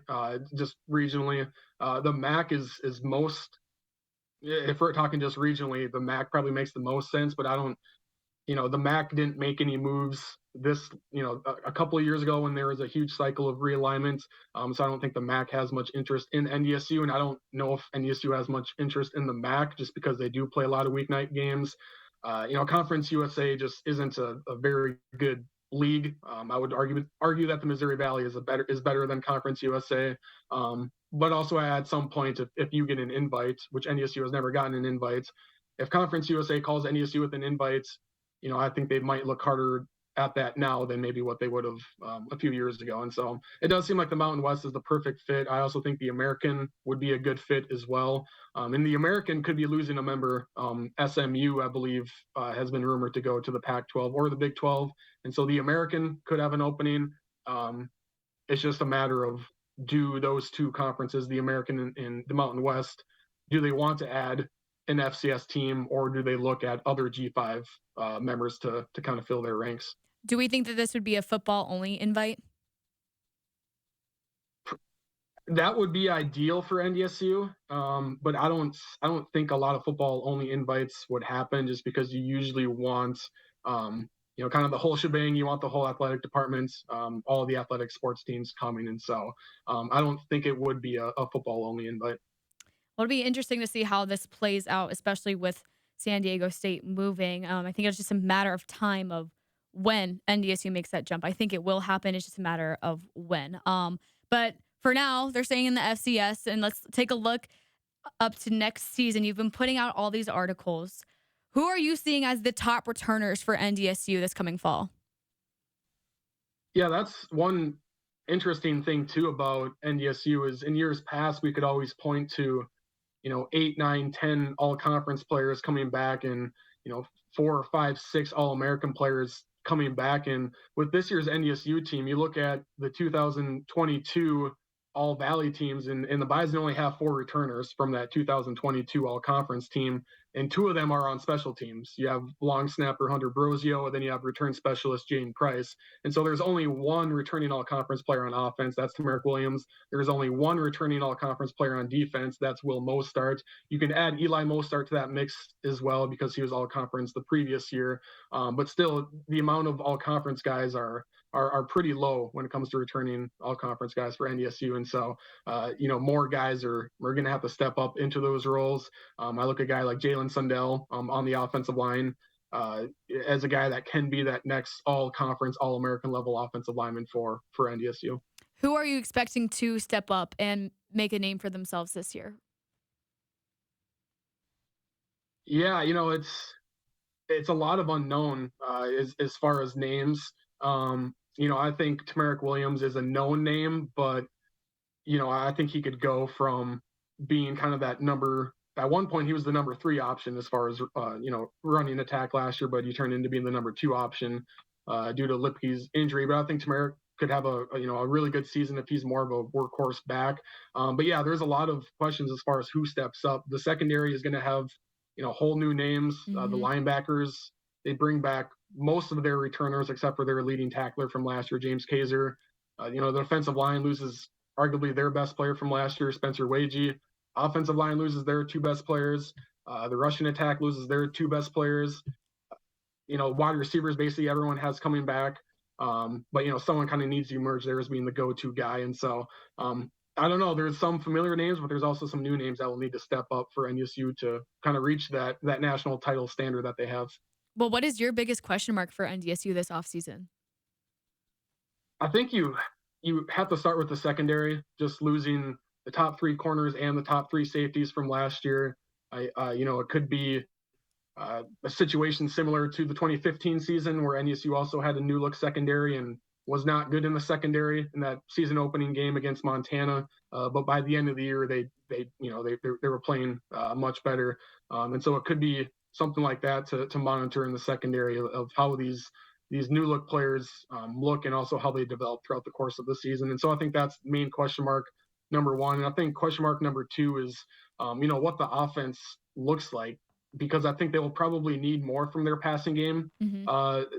Just regionally, the MAC is most. If we're talking just regionally, the MAC probably makes the most sense. But I don't. The MAC didn't make any moves a couple of years ago when there was a huge cycle of realignment. So I don't think the MAC has much interest in NDSU, and I don't know if NDSU has much interest in the MAC just because they do play a lot of weeknight games. Conference USA just isn't a very good league. I would argue that the Missouri Valley is better than Conference USA. But also at some point, if you get an invite, which NDSU has never gotten an invite, if Conference USA calls NDSU with an invite, I think they might look harder at that now than maybe what they would have a few years ago. And so it does seem like the Mountain West is the perfect fit. I also think the American would be a good fit as well. And the American could be losing a member. SMU, I believe, has been rumored to go to the Pac-12 or the Big 12. And so the American could have an opening. It's just a matter of, do those two conferences, the American and the Mountain West, do they want to add an FCS team, or do they look at other G5 members to kind of fill their ranks? Do we think that this would be a football-only invite? That would be ideal for NDSU, but I don't think a lot of football-only invites would happen, just because you usually want, kind of the whole shebang. You want the whole athletic department, all of the athletic sports teams coming, and so I don't think it would be a football-only invite. Well, it'll be interesting to see how this plays out, especially with San Diego State moving. I think it's just a matter of time of when NDSU makes that jump. I think it will happen. It's just a matter of when. But for now, they're staying in the FCS, and let's take a look up to next season. You've been putting out all these articles. Who are you seeing as the top returners for NDSU this coming fall? Yeah, that's one interesting thing too about NDSU is in years past, we could always point to 8, 9, 10 all-conference players coming back, and 4, 5, 6 all-American players coming back. And with this year's NDSU team, you look at the 2022 all-Valley teams, and the Bison only have 4 returners from that 2022 all-conference team, and 2 of them are on special teams. You have long snapper Hunter Brosio, and then you have return specialist Jane Price. And so there's only 1 returning all-conference player on offense. That's Tamarick Williams. There's only 1 returning all-conference player on defense. That's Will Mostart. You can add Eli Mostart to that mix as well, because he was all-conference the previous year. But still, the amount of all-conference guys are pretty low when it comes to returning all-conference guys for NDSU. And so, more guys are going to have to step up into those roles. I look at a guy like Jalen Sundell on the offensive line as a guy that can be that next all-conference, all-American level offensive lineman for NDSU. Who are you expecting to step up and make a name for themselves this year? Yeah, it's a lot of unknown as far as names. I think Tamarick Williams is a known name, but, I think he could go from being kind of that number. At one point, he was the number 3 option as far as, running attack last year, but he turned into being the number 2 option due to Lipke's injury. But I think Tamarick could have a really good season if he's more of a workhorse back. But yeah, there's a lot of questions as far as who steps up. The secondary is going to have, whole new names. The linebackers, they bring back most of their returners except for their leading tackler from last year, James Kaiser. The defensive line loses arguably their best player from last year, Spencer Wagee. Offensive line loses their 2 best players. The rushing attack loses their 2 best players. Wide receivers, basically everyone has coming back. But someone kind of needs to emerge there as being the go-to guy. And so I don't know. There's some familiar names, but there's also some new names that will need to step up for NDSU to kind of reach that national title standard that they have. Well, what is your biggest question mark for NDSU this offseason? I think you have to start with the secondary, just losing the top 3 corners and the top 3 safeties from last year. It could be a situation similar to the 2015 season where NDSU also had a new look secondary, and was not good in the secondary in that season opening game against Montana. But by the end of the year, they were playing much better. And so it could be something like that to monitor in the secondary of how these new look players look, and also how they develop throughout the course of the season. And so I think that's the main question mark number one. And I think question mark number two is, what the offense looks like, because I think they will probably need more from their passing game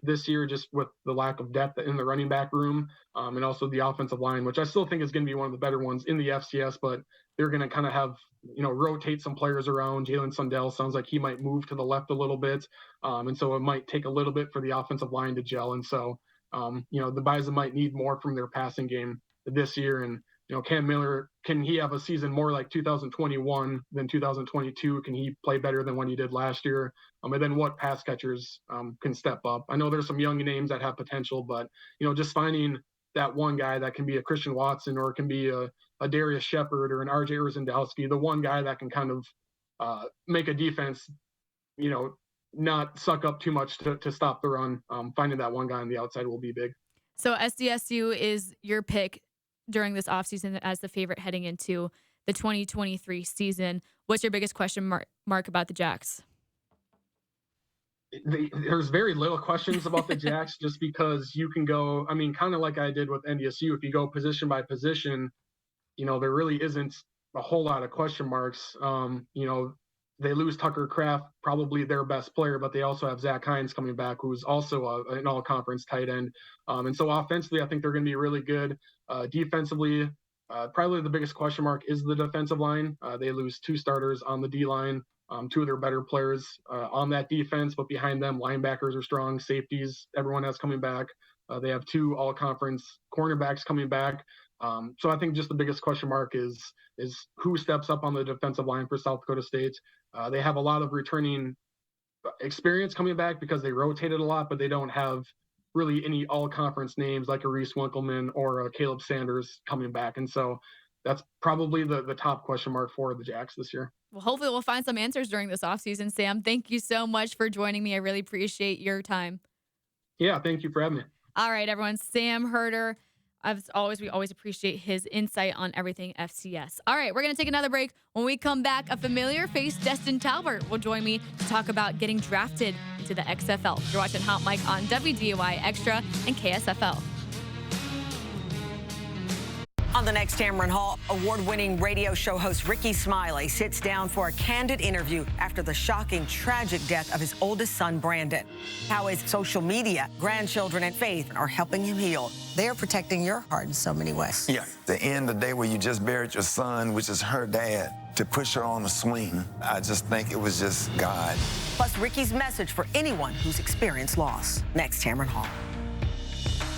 this year, just with the lack of depth in the running back room, and also the offensive line, which I still think is going to be one of the better ones in the FCS, but they're going to kind of have, rotate some players around. Jalen Sundell sounds like he might move to the left a little bit. And so it might take a little bit for the offensive line to gel. And so, the Bison might need more from their passing game this year. And, Cam Miller, can he have a season more like 2021 than 2022? Can he play better than what he did last year? And then what pass catchers can step up? I know there's some young names that have potential, but, just finding that one guy that can be a Christian Watson, or it can be a Darius Shepard or an RJ Urzendowski, the one guy that can kind of make a defense, not suck up too much to stop the run. Finding that one guy on the outside will be big. So SDSU is your pick during this offseason as the favorite heading into the 2023 season. What's your biggest question mark about the Jacks? There's very little questions about the Jacks, just because you can go, kind of like I did with NDSU. If you go position by position, there really isn't a whole lot of question marks. They lose Tucker Kraft, probably their best player, but they also have Zach Hines coming back, who's also an all-conference tight end. And so offensively, I think they're going to be really good. Defensively, probably the biggest question mark is the defensive line. They lose two starters on the D-line, two of their better players on that defense, but behind them, linebackers are strong, safeties, everyone has coming back. They have two all-conference cornerbacks coming back. So I think just the biggest question mark is who steps up on the defensive line for South Dakota State. They have a lot of returning experience coming back because they rotated a lot, but they don't have really any all-conference names like a Reese Winkleman or a Caleb Sanders coming back. And so that's probably the top question mark for the Jacks this year. Well, hopefully we'll find some answers during this offseason, Sam. Thank you so much for joining me. I really appreciate your time. Yeah, thank you for having me. All right, everyone. Sam Herder. As always, we always appreciate his insight on everything FCS. All right, we're going to take another break. When we come back, a familiar face, Destin Talbert, will join me to talk about getting drafted into the XFL. You're watching Hot Mic on WDAY Extra and KSFL. On the next Tamron Hall, award-winning radio show host Ricky Smiley sits down for a candid interview after the shocking, tragic death of his oldest son, Brandon. How his social media, grandchildren, and faith are helping him heal. They are protecting your heart in so many ways. Yeah, the end of the day where you just buried your son, which is her dad, to push her on the swing, I just think it was just God. Plus, Ricky's message for anyone who's experienced loss. Next, Tamron Hall.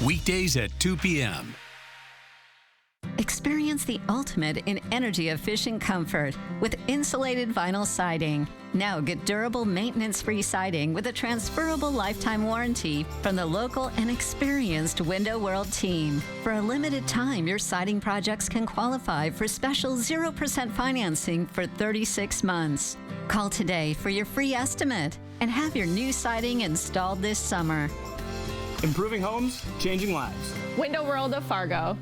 Weekdays at 2 p.m. Experience the ultimate in energy-efficient comfort with insulated vinyl siding. Now get durable, maintenance-free siding with a transferable lifetime warranty from the local and experienced Window World team. For a limited time, your siding projects can qualify for special 0% financing for 36 months. Call today for your free estimate and have your new siding installed this summer. Improving homes, changing lives. Window World of Fargo.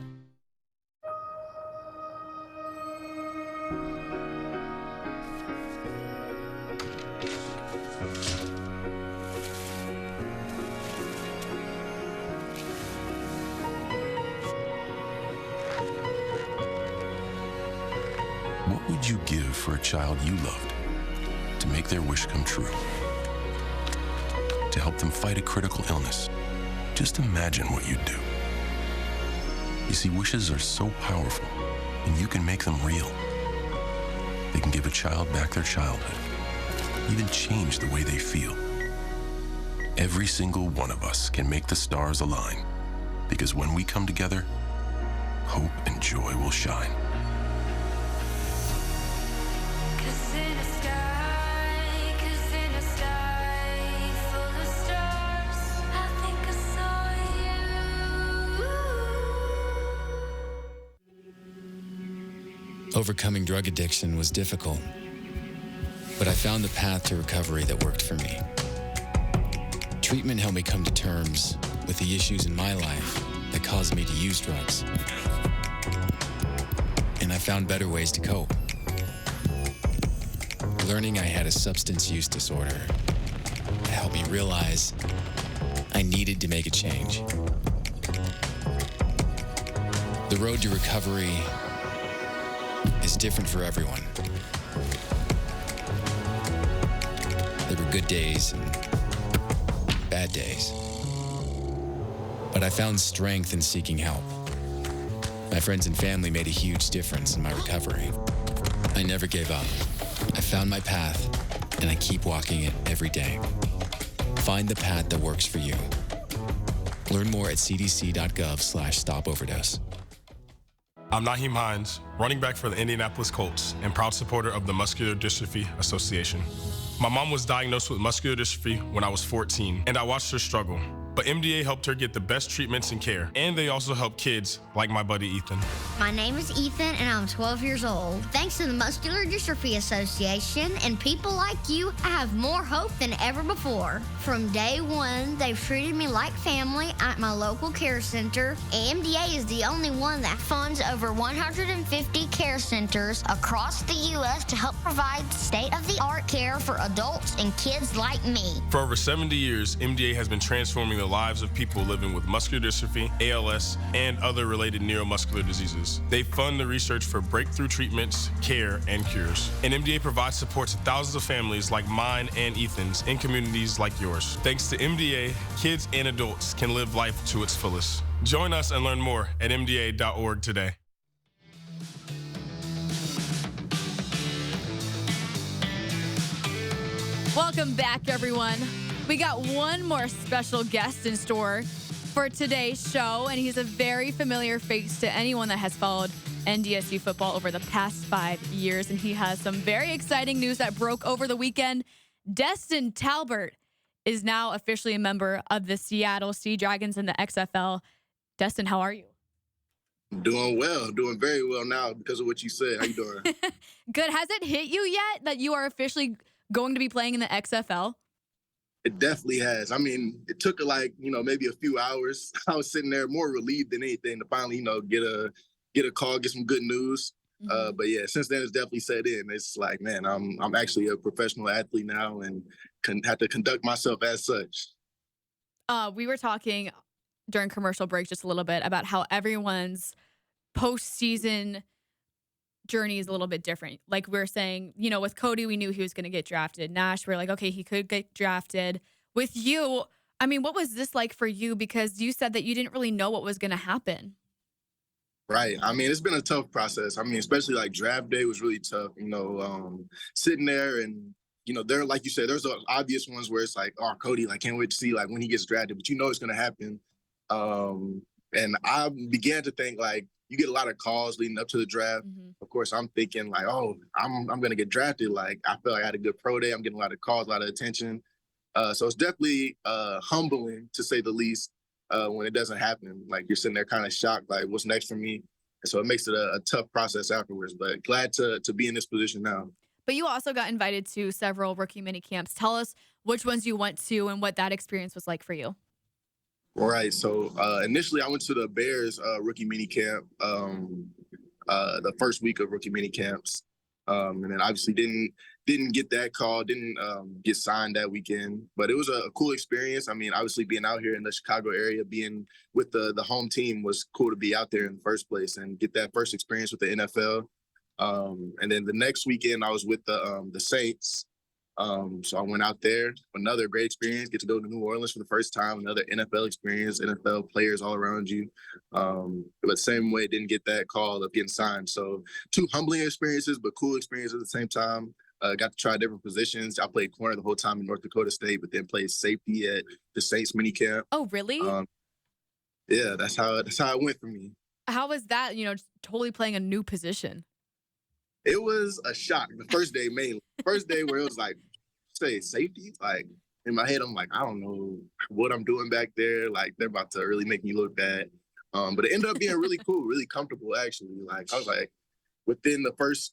What would you give for a child you loved to make their wish come true? To help them fight a critical illness? Just imagine what you'd do. You see, wishes are so powerful, and you can make them real. They can give a child back their childhood, even change the way they feel. Every single one of us can make the stars align, because when we come together, hope and joy will shine. Overcoming drug addiction was difficult, but I found the path to recovery that worked for me. Treatment helped me come to terms with the issues in my life that caused me to use drugs. And I found better ways to cope. Learning I had a substance use disorder helped me realize I needed to make a change. The road to recovery is different for everyone. There were good days and bad days. But I found strength in seeking help. My friends and family made a huge difference in my recovery. I never gave up. I found my path, and I keep walking it every day. Find the path that works for you. Learn more at cdc.gov/stopoverdose. I'm Naheem Hines, running back for the Indianapolis Colts and proud supporter of the Muscular Dystrophy Association. My mom was diagnosed with muscular dystrophy when I was 14, and I watched her struggle. But MDA helped her get the best treatments and care, and they also help kids like my buddy Ethan. My name is Ethan, and I'm 12 years old. Thanks to the Muscular Dystrophy Association and people like you, I have more hope than ever before. From day one, they've treated me like family at my local care center. MDA is the only one that funds over 150 care centers across the U.S. to help provide state-of-the-art care for adults and kids like me. For over 70 years, MDA has been transforming the lives of people living with muscular dystrophy, ALS, and other related neuromuscular diseases. They fund the research for breakthrough treatments, care, and cures. And MDA provides support to thousands of families like mine and Ethan's in communities like yours. Thanks to MDA, kids and adults can live life to its fullest. Join us and learn more at mda.org today. Welcome back, everyone. We got one more special guest in store for today's show, and he's a very familiar face to anyone that has followed NDSU football over the past 5 years, and he has some very exciting news that broke over the weekend. Destin Talbert is now officially a member of the Seattle Sea Dragons in the XFL. Destin, how are you? Doing well, doing very well now because of what you said. How you doing? Good. Has it hit you yet that you are officially going to be playing in the XFL? It definitely has. I mean, it took maybe a few hours. I was sitting there more relieved than anything to finally, get a call, get some good news. Mm-hmm. But yeah, since then it's definitely set in. It's like, man, I'm actually a professional athlete now and have to conduct myself as such. We were talking during commercial break just a little bit about how everyone's postseason journey is a little bit different. Like we were saying, with Cody, we knew he was going to get drafted. Nash, we're like, okay, he could get drafted. With you, I mean, what was this like for you? Because you said that you didn't really know what was going to happen. Right. I mean, it's been a tough process. I mean, especially like draft day was really tough, sitting there and, there, like you said, there's the obvious ones where it's like, oh, Cody, like, can't wait to see like when he gets drafted, but it's going to happen. And I began to think like, you get a lot of calls leading up to the draft. Mm-hmm. Of course, I'm thinking like, oh, I'm going to get drafted. Like, I feel like I had a good pro day. I'm getting a lot of calls, a lot of attention. So it's definitely humbling, to say the least, when it doesn't happen. Like, you're sitting there kind of shocked, like, what's next for me? And so it makes it a tough process afterwards. But glad to be in this position now. But you also got invited to several rookie mini camps. Tell us which ones you went to and what that experience was like for you. All right. So initially I went to the Bears rookie mini camp, the first week of rookie mini camps. And then obviously didn't get that call, didn't get signed that weekend, but it was a cool experience. I mean, obviously being out here in the Chicago area, being with the home team was cool to be out there in the first place and get that first experience with the NFL. And then the next weekend I was with the Saints. So I went out there, another great experience, get to go to New Orleans for the first time, another NFL experience, NFL players all around you. But same way, didn't get that call of getting signed. So 2 humbling experiences, but cool experiences at the same time. Got to try different positions. I played corner the whole time in North Dakota State, but then played safety at the Saints minicamp. Oh, really? Yeah, that's how it went for me. How was that, totally playing a new position? It was a shock. The first day mainly. First day where it was like, say safety, like in my head, I'm like, I don't know what I'm doing back there. Like they're about to really make me look bad. But it ended up being really cool, really comfortable actually. Like I was like, within the first,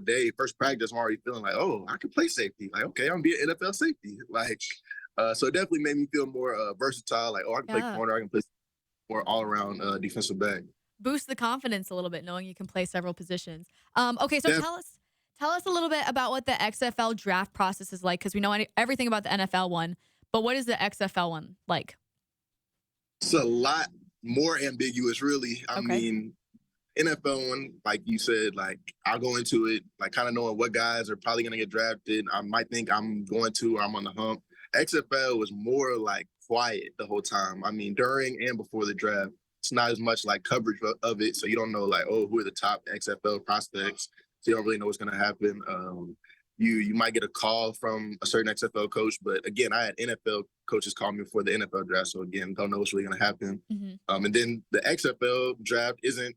day, first practice, I'm already feeling like, oh, I can play safety. Like, okay, I'm gonna be an NFL safety. Like, so it definitely made me feel more versatile. Like, oh, I can play corner, I can play. more all-around defensive back. Boost the confidence a little bit, knowing you can play several positions. Okay, so tell us a little bit about what the XFL draft process is like, because we know everything about the NFL one, but what is the XFL one like? It's a lot more ambiguous, really. I mean, NFL one, like you said, like I'll go into it, like kind of knowing what guys are probably going to get drafted. I might think I'm going to, or I'm on the hump. XFL was more like quiet the whole time. I mean, during and before the draft, it's not as much like coverage of it. So you don't know like, oh, who are the top XFL prospects? So you don't really know what's going to happen. You might get a call from a certain XFL coach, but again, I had NFL coaches call me before the NFL draft. So again, don't know what's really going to happen. And then the XFL draft isn't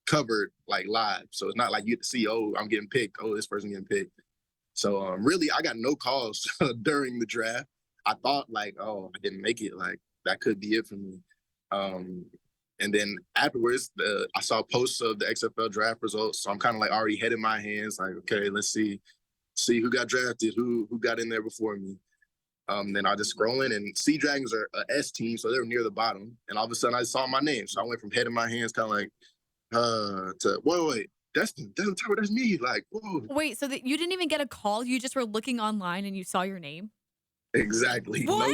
covered like live. So it's not like you get to see, oh, I'm getting picked. Oh, this person getting picked. So really, I got no calls during the draft. I thought like, oh, I didn't make it. Like that could be it for me. And then afterwards, I saw posts of the XFL draft results. So I'm kind of like already head in my hands. Like, okay, let's see who got drafted, who got in there before me. Then I just scroll in, and Sea Dragons are a S team, so they were near the bottom. And all of a sudden, I saw my name. So I went from head in my hands, kind of like, to wait, Destin Talbert, that's me. Like, whoa. Wait, so you didn't even get a call? You just were looking online and you saw your name? Exactly. What?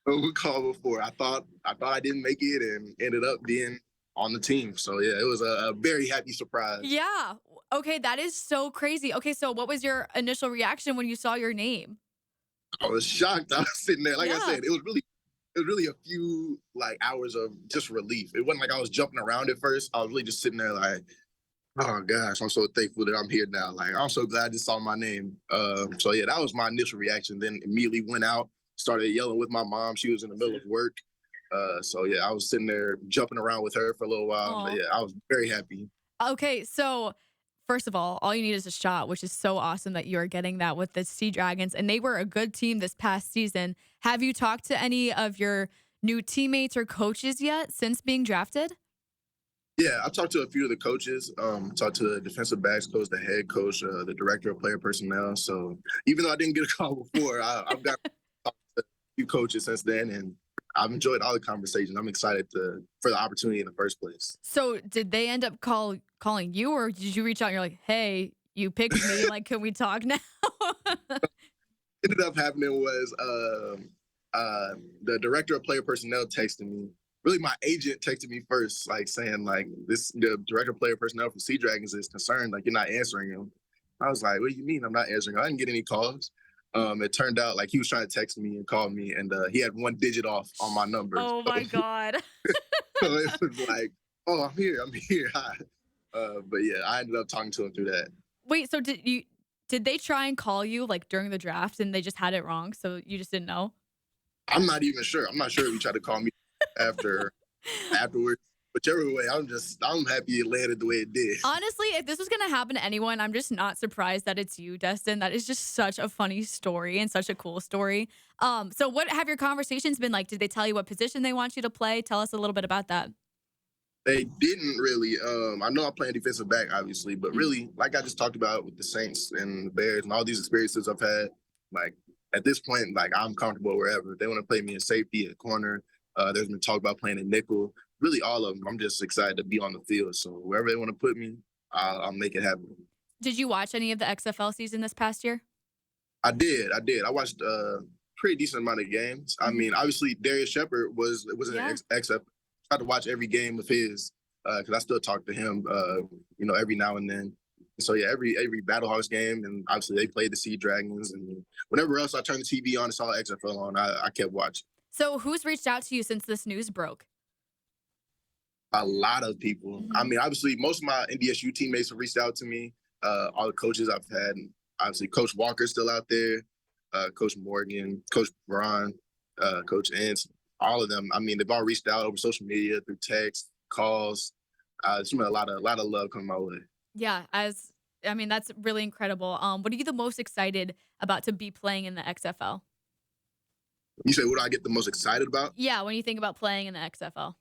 No call before. I thought I didn't make it, and ended up being on the team. So yeah, it was a very happy surprise. Yeah. Okay, that is so crazy. Okay, so what was your initial reaction when you saw your name? I was shocked. I was sitting there. Like I said, it was really a few like hours of just relief. It wasn't like I was jumping around at first. I was really just sitting there like, oh gosh, I'm so thankful that I'm here now. Like, I'm so glad I just saw my name. So yeah, that was my initial reaction. Then immediately went out, started yelling with my mom. She was in the middle of work. So yeah, I was sitting there jumping around with her for a little while. Aww. But yeah, I was very happy. Okay, so first of all you need is a shot, which is so awesome that you are getting that with the Sea Dragons. And they were a good team this past season. Have you talked to any of your new teammates or coaches yet since being drafted? Yeah, I talked to a few of the coaches. Talked to the defensive backs coach, the head coach, the director of player personnel. So even though I didn't get a call before, I've got to talk to a few coaches since then, and I've enjoyed all the conversations. I'm excited for the opportunity in the first place. So did they end up calling you, or did you reach out and you're like, hey, you picked me, like, can we talk now? Ended up happening was the director of player personnel texted me. Really, my agent texted me first, like saying like the director of player personnel from Sea Dragons is concerned, like you're not answering him. I was like, what do you mean I'm not answering him? I didn't get any calls. It turned out like he was trying to text me and call me, and he had one digit off on my number. Oh my God. So it was like, oh, I'm here. Hi. But yeah, I ended up talking to him through that. Wait, so did they try and call you like during the draft and they just had it wrong, so you just didn't know? I'm not even sure. I'm not sure if he tried to call me afterwards. Whichever way, I'm happy it landed the way it did. Honestly, if this was gonna happen to anyone, I'm just not surprised that it's you, Destin. That is just such a funny story and such a cool story. So what have your conversations been like? Did they tell you what position they want you to play? Tell us a little bit about that. They didn't really. I know I'm playing defensive back, obviously, but really, like I just talked about with the Saints and the Bears and all these experiences I've had, like at this point, like I'm comfortable wherever. If they want to play me in safety, at corner, there's been talk about playing in nickel. Really, all of them. I'm just excited to be on the field. So wherever they want to put me, I'll make it happen. Did you watch any of the XFL season this past year? I did. I watched a pretty decent amount of games. I mean, obviously, Darius Shepard was in XFL. I tried to watch every game of his because I still talk to him, every now and then. So yeah, every Battlehawks game, and obviously they played the Sea Dragons, and whenever else I turned the TV on and saw XFL on, I kept watching. So who's reached out to you since this news broke? A lot of people. I mean, obviously, most of my NDSU teammates have reached out to me. All the coaches I've had, obviously, Coach Walker's still out there, Coach Morgan, Coach Braun, Coach Ince, all of them. I mean, they've all reached out over social media, through text, calls. It's been a lot of love coming my way. Yeah, that's really incredible. What are you the most excited about to be playing in the XFL? You say, what do I get the most excited about? Yeah, when you think about playing in the XFL.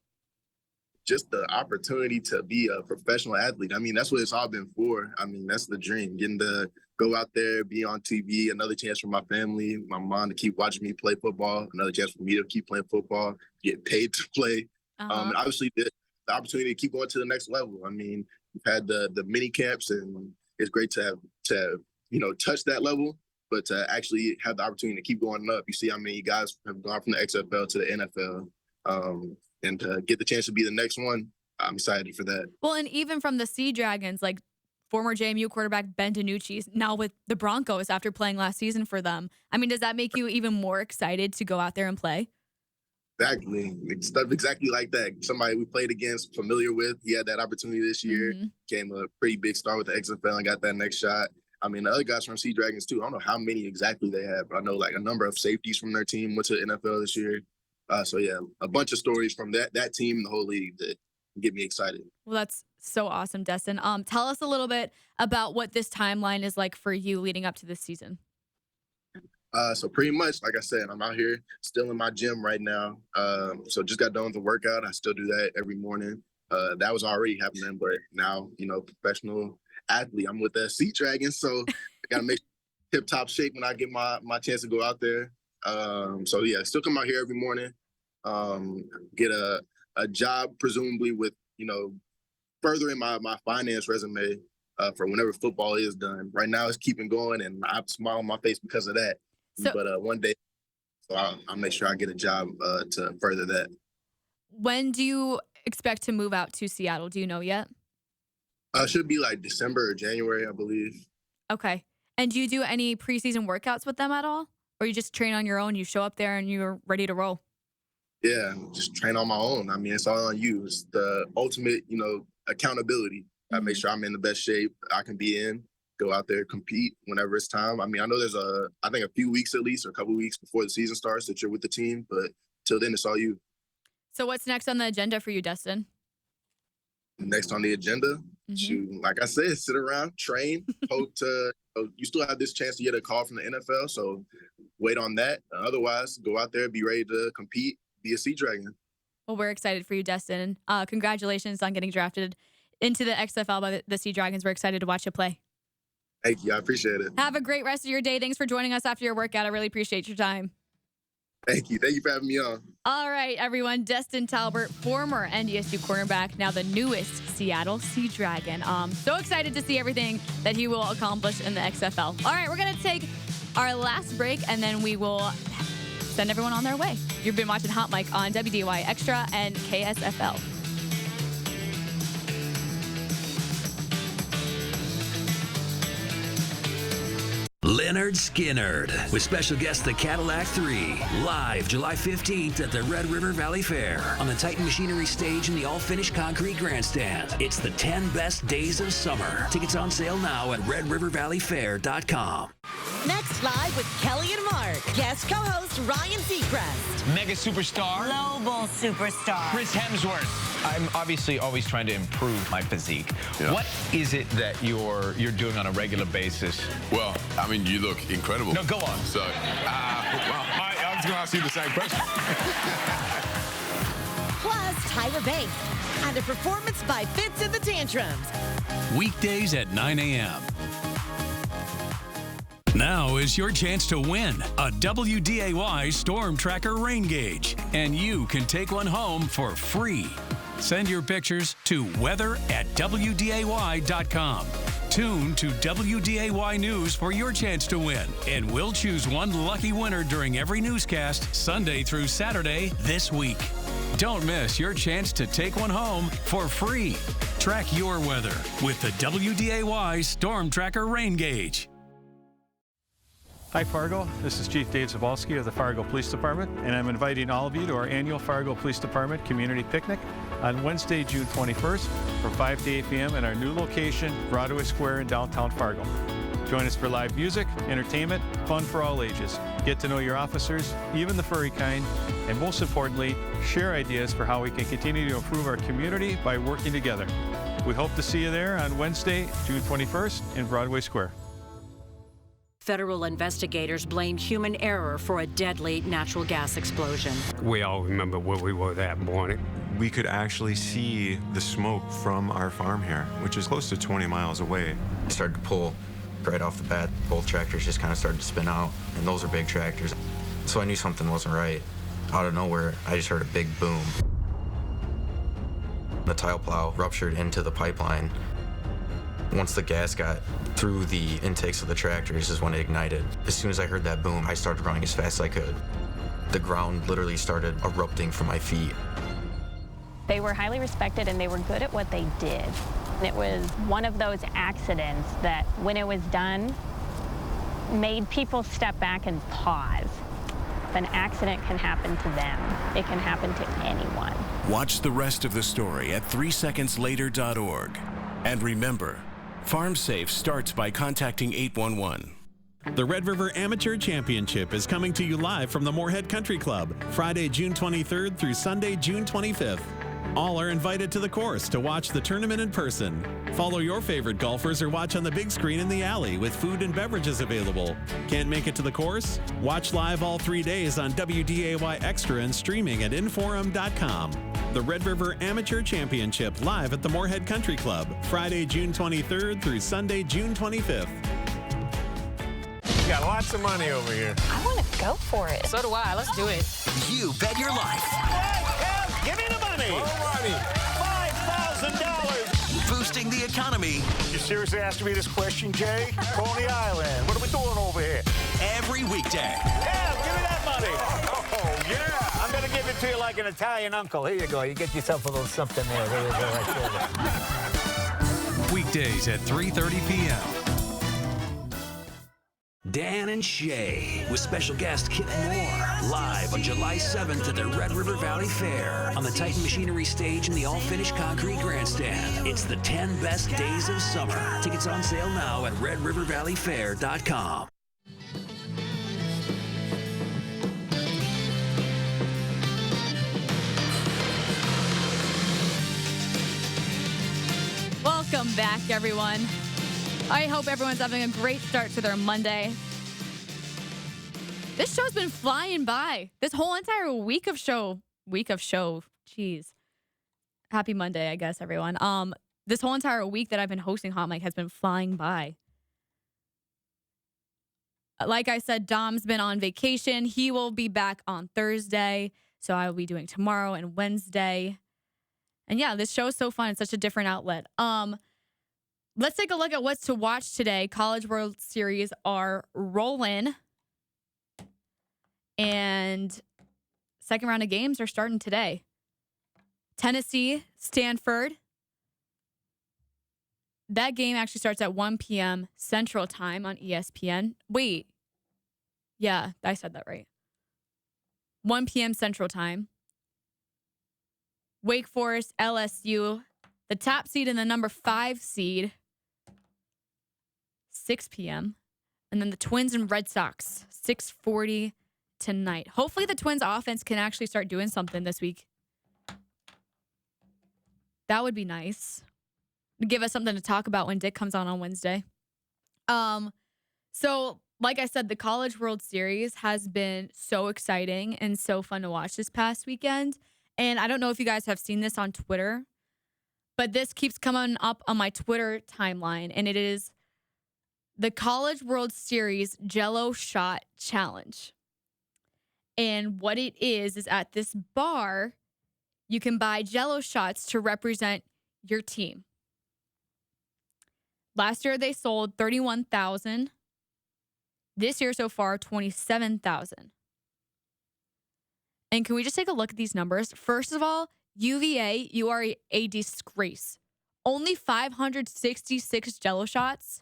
Just the opportunity to be a professional athlete. I mean, that's what it's all been for. I mean, that's the dream, getting to go out there, be on TV, another chance for my family, my mom to keep watching me play football, another chance for me to keep playing football, get paid to play. And obviously the opportunity to keep going to the next level. I mean, we've had the mini camps, and it's great to have touch that level, but to actually have the opportunity to keep going up. You see how many guys have gone from the XFL to the NFL, and to get the chance to be the next one, I'm excited for that. Well, and even from the Sea Dragons, like former JMU quarterback Ben DiNucci's now with the Broncos after playing last season for them. I mean, does that make you even more excited to go out there and play? Exactly. It's stuff exactly like that. Somebody we played against, familiar with, he had that opportunity this year, became a pretty big star with the XFL and got that next shot. I mean, the other guys from Sea Dragons too, I don't know how many exactly they have, but I know like a number of safeties from their team went to the NFL this year. So yeah, a bunch of stories from that team, the whole league, that get me excited. Well, that's so awesome, Destin. Tell us a little bit about what this timeline is like for you leading up to this season. So pretty much, like I said, I'm out here still in my gym right now. So just got done with the workout. I still do that every morning. That was already happening, but now, professional athlete, I'm with the Sea Dragons. So I got to make tip-top shape when I get my chance to go out there. So yeah, still come out here every morning, get a job, presumably with, furthering my finance resume for whenever football is done. Right now it's keeping going, and I have a smile on my face because of that. But one day, so I'll make sure I get a job to further that. When do you expect to move out to Seattle? Do you know yet? Should be like December or January, I believe. Okay. And do you do any preseason workouts with them at all? Or you just train on your own, you show up there and you're ready to roll? Yeah, just train on my own. I mean, it's all on you. It's the ultimate, accountability. I make sure I'm in the best shape I can be in, go out there, compete whenever it's time. I mean, I know there's I think a few weeks at least, or a couple of weeks before the season starts that you're with the team, but till then, it's all you. So what's next on the agenda for you, Destin? Next on the agenda, shoot, like I said, sit around, train, hope to, you still have this chance to get a call from the NFL, so wait on that. Otherwise, go out there, be ready to compete, be a Sea Dragon. Well, we're excited for you, Destin. Congratulations on getting drafted into the XFL by the Sea Dragons. We're excited to watch you play. Thank you. I appreciate it. Have a great rest of your day. Thanks for joining us after your workout. I really appreciate your time. Thank you. Thank you for having me on. All right, everyone. Destin Talbert, former NDSU cornerback, now the newest Seattle Sea Dragon. So excited to see everything that he will accomplish in the XFL. All right, we're going to take our last break, and then we will send everyone on their way. You've been watching Hot Mic on WDY Extra and KSFL. Leonard Skinnerd with special guest the Cadillac 3, live July 15th at the Red River Valley Fair on the Titan Machinery stage in the all-finished concrete grandstand. It's the 10 best days of summer. Tickets on sale now at redrivervalleyfair.com. Next, live with Kelly and Mark. Guest co-host Ryan Seacrest. Mega superstar. Global superstar. Chris Hemsworth. I'm obviously always trying to improve my physique. Yeah. What is it that you're doing on a regular basis? Well, I mean, you look incredible. No, go on. So, I was going to ask you the same question. Plus, Tyra Banks and a performance by Fitz and the Tantrums. Weekdays at 9 a.m. Now is your chance to win a WDAY Storm Tracker rain gauge, and you can take one home for free. Send your pictures to weather@wday.com. Tune to WDAY News for your chance to win, and we'll choose one lucky winner during every newscast Sunday through Saturday this week. Don't miss your chance to take one home for free. Track your weather with the WDAY Storm Tracker rain gauge. Hi Fargo, this is Chief Dave Zabalski of the Fargo Police Department, and I'm inviting all of you to our annual Fargo Police Department Community Picnic on Wednesday, June 21st from 5 to 8 p.m. at our new location, Broadway Square in downtown Fargo. Join us for live music, entertainment, fun for all ages. Get to know your officers, even the furry kind, and most importantly, share ideas for how we can continue to improve our community by working together. We hope to see you there on Wednesday, June 21st in Broadway Square. Federal investigators blame human error for a deadly natural gas explosion. We all remember where we were that morning. We could actually see the smoke from our farm here, which is close to 20 miles away. I started to pull Right off the bat, both tractors just kind of started to spin out, and those are big tractors. So I knew something wasn't right. Out of nowhere, I just heard a big boom. The tile plow ruptured into the pipeline. Once the gas got through the intakes of the tractors is when it ignited. As soon as I heard that boom, I started running as fast as I could. The ground literally started erupting from my feet. They were highly respected and they were good at what they did. It was one of those accidents that, when it was done, made people step back and pause. If an accident can happen to them, it can happen to anyone. Watch the rest of the story at 3secondslater.org. And remember, Farm Safe starts by contacting 811. The Red River Amateur Championship is coming to you live from the Moorhead Country Club, Friday, June 23rd through Sunday, June 25th. All are invited to the course to watch the tournament in person. Follow your favorite golfers or watch on the big screen in the alley with food and beverages available. Can't make it to the course? Watch live all 3 days on WDAY Extra and streaming at inforum.com. The Red River Amateur Championship live at the Moorhead Country Club, Friday, June 23rd through Sunday, June 25th. You got lots of money over here. I want to go for it. So do I. Let's do it. You bet your life. Give me the money. $5,000. Boosting the economy. You seriously asking me this question, Jay? Coney Island. What are we doing over here? Every weekday. Yeah, give me that money. Oh, yeah. I'm going to give it to you like an Italian uncle. Here you go. You get yourself a little something there. There you go. Right there. Weekdays at 3:30 p.m. Dan and Shay with special guest Kip Moore live on July 7th at the Red River Valley Fair on the Titan Machinery stage in the all-finished concrete grandstand. It's the 10 best days of summer. Tickets on sale now at redrivervalleyfair.com. Welcome back, everyone. I hope everyone's having a great start to their Monday. This show's been flying by. This whole entire week of show. Jeez. Happy Monday, I guess, everyone. This whole entire week that I've been hosting Hot Mic has been flying by. Like I said, Dom's been on vacation. He will be back on Thursday. So I will be doing tomorrow and Wednesday. And yeah, this show is so fun. It's such a different outlet. Let's take a look at what's to watch today. College World Series are rolling. And second round of games are starting today. Tennessee, Stanford. That game actually starts at 1 p.m. Central Time on ESPN. Wait. Yeah, I said that right. 1 p.m. Central Time. Wake Forest, LSU. The top seed and the number 5 seed. 6 p.m. And then the Twins and Red Sox, 6:40 tonight. Hopefully the Twins offense can actually start doing something this week. That would be nice. Give us something to talk about when Dick comes on Wednesday. So, like I said, the College World Series has been so exciting and so fun to watch this past weekend. And I don't know if you guys have seen this on Twitter, but this keeps coming up on my Twitter timeline, and it is the College World Series Jell-O Shot Challenge. And what it is at this bar, you can buy Jell-O shots to represent your team. Last year, they sold 31,000. This year so far, 27,000. And can we just take a look at these numbers? First of all, UVA, you are a disgrace. Only 566 Jell-O shots.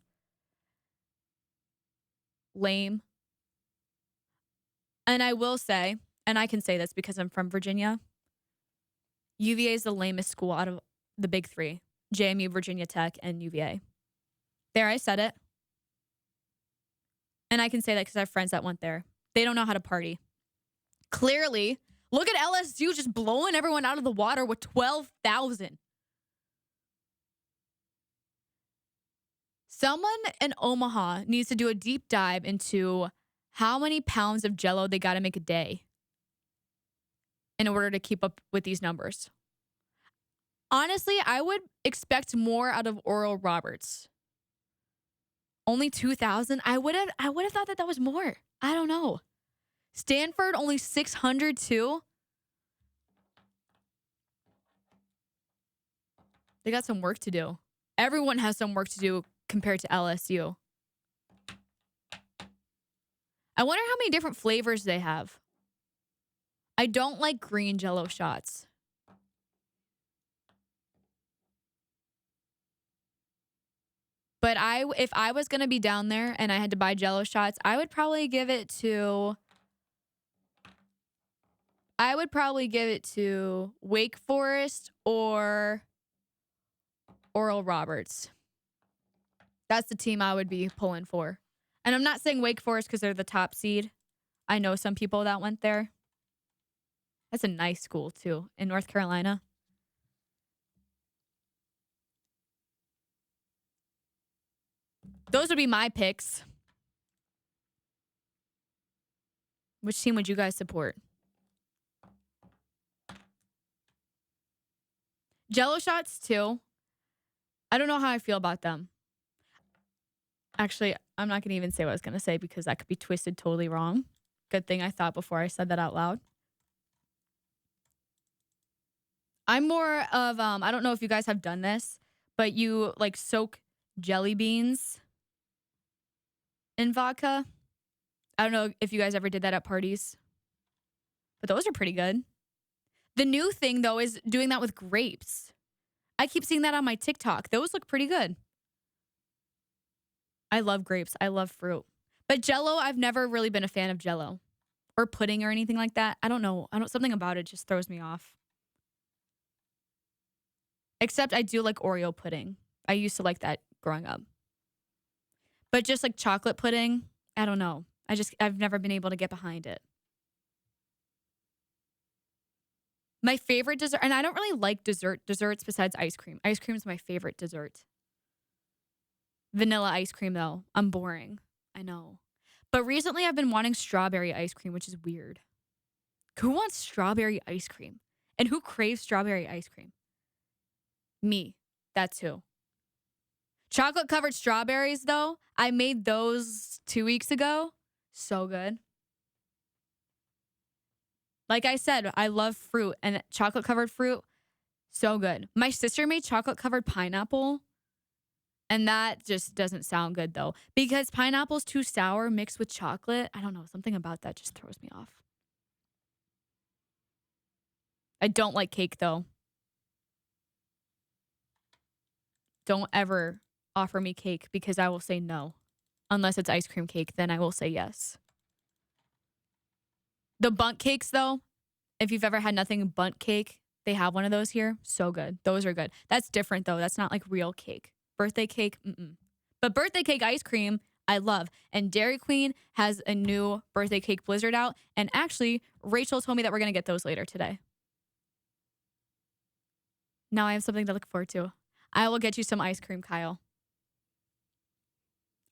Lame. And I will say, and I can say this because I'm from Virginia, UVA is the lamest school out of the big three. JMU, Virginia Tech, and UVA. There, I said it. And I can say that because I have friends that went there. They don't know how to party. Clearly, look at LSU just blowing everyone out of the water with 12,000. Someone in Omaha needs to do a deep dive into how many pounds of Jell-O they got to make a day in order to keep up with these numbers. Honestly, I would expect more out of Oral Roberts. Only 2,000? I would have thought that was more. I don't know. Stanford, only 600 too? They got some work to do. Everyone has some work to do compared to LSU. I wonder how many different flavors they have. I don't like green Jell-O shots. But if I was going to be down there and I had to buy Jell-O shots, I would probably give it to Wake Forest or Oral Roberts. That's the team I would be pulling for. And I'm not saying Wake Forest because they're the top seed. I know some people that went there. That's a nice school, too, in North Carolina. Those would be my picks. Which team would you guys support? Jell-O shots, too. I don't know how I feel about them. Actually, I'm not going to even say what I was going to say because that could be twisted totally wrong. Good thing I thought before I said that out loud. I'm more of, I don't know if you guys have done this, but you like soak jelly beans in vodka. I don't know if you guys ever did that at parties, but those are pretty good. The new thing, though, is doing that with grapes. I keep seeing that on my TikTok. Those look pretty good. I love grapes. I love fruit. But Jell-O, I've never really been a fan of Jell-O or pudding or anything like that. I don't know. Something about it just throws me off. Except I do like Oreo pudding. I used to like that growing up. But just like chocolate pudding, I don't know. I've never been able to get behind it. My favorite dessert, and I don't really like desserts besides ice cream. Ice cream is my favorite dessert. Vanilla ice cream, though. I'm boring. I know. But recently I've been wanting strawberry ice cream, which is weird. Who wants strawberry ice cream? And who craves strawberry ice cream? Me. That's who. Chocolate-covered strawberries, though. I made those 2 weeks ago. So good. Like I said, I love fruit, and chocolate-covered fruit, so good. My sister made chocolate-covered pineapple, and that just doesn't sound good, though. Because pineapple's too sour mixed with chocolate. I don't know. Something about that just throws me off. I don't like cake, though. Don't ever offer me cake because I will say no. Unless it's ice cream cake, then I will say yes. The bundt cakes, though, if you've ever had nothing bundt cake, they have one of those here. So good. Those are good. That's different, though. That's not like real cake. Birthday cake, But birthday cake ice cream, I love. And Dairy Queen has a new birthday cake blizzard out. And actually, Rachel told me that we're going to get those later today. Now I have something to look forward to. I will get you some ice cream, Kyle.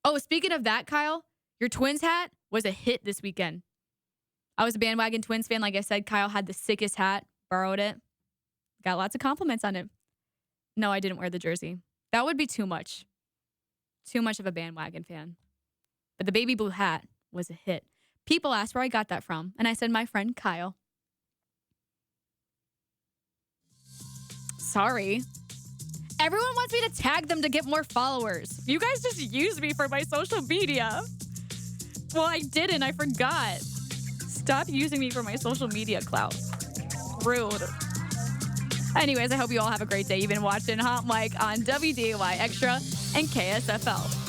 Oh, speaking of that, Kyle, your Twins hat was a hit this weekend. I was a bandwagon Twins fan. Like I said, Kyle had the sickest hat, borrowed it. Got lots of compliments on it. No, I didn't wear the jersey. That would be too much. Too much of a bandwagon fan. But the baby blue hat was a hit. People asked where I got that from. And I said, my friend Kyle. Sorry. Everyone wants me to tag them to get more followers. You guys just use me for my social media. Well, I didn't. I forgot. Stop using me for my social media clout. Rude. Anyways, I hope you all have a great day. You've been watching Hot Mic on WDAY Extra and KSFL.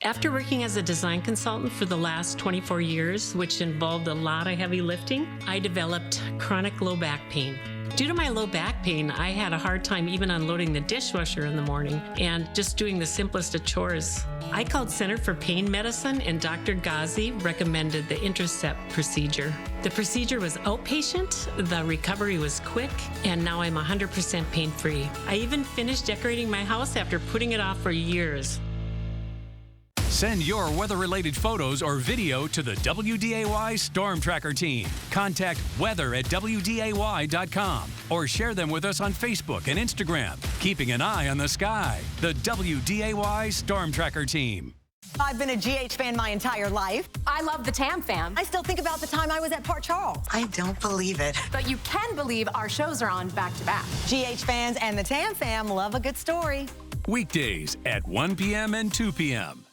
After working as a design consultant for the last 24 years, which involved a lot of heavy lifting, I developed chronic low back pain. Due to my low back pain, I had a hard time even unloading the dishwasher in the morning and just doing the simplest of chores. I called Center for Pain Medicine, and Dr. Ghazi recommended the Intercept procedure. The procedure was outpatient, the recovery was quick, and now I'm 100% pain-free. I even finished decorating my house after putting it off for years. Send your weather-related photos or video to the WDAY Storm Tracker team. Contact weather@wday.com or share them with us on Facebook and Instagram. Keeping an eye on the sky. The WDAY Storm Tracker team. I've been a GH fan my entire life. I love the TAM fam. I still think about the time I was at Port Charles. I don't believe it. But you can believe our shows are on back-to-back. GH fans and the TAM fam love a good story. Weekdays at 1 p.m. and 2 p.m.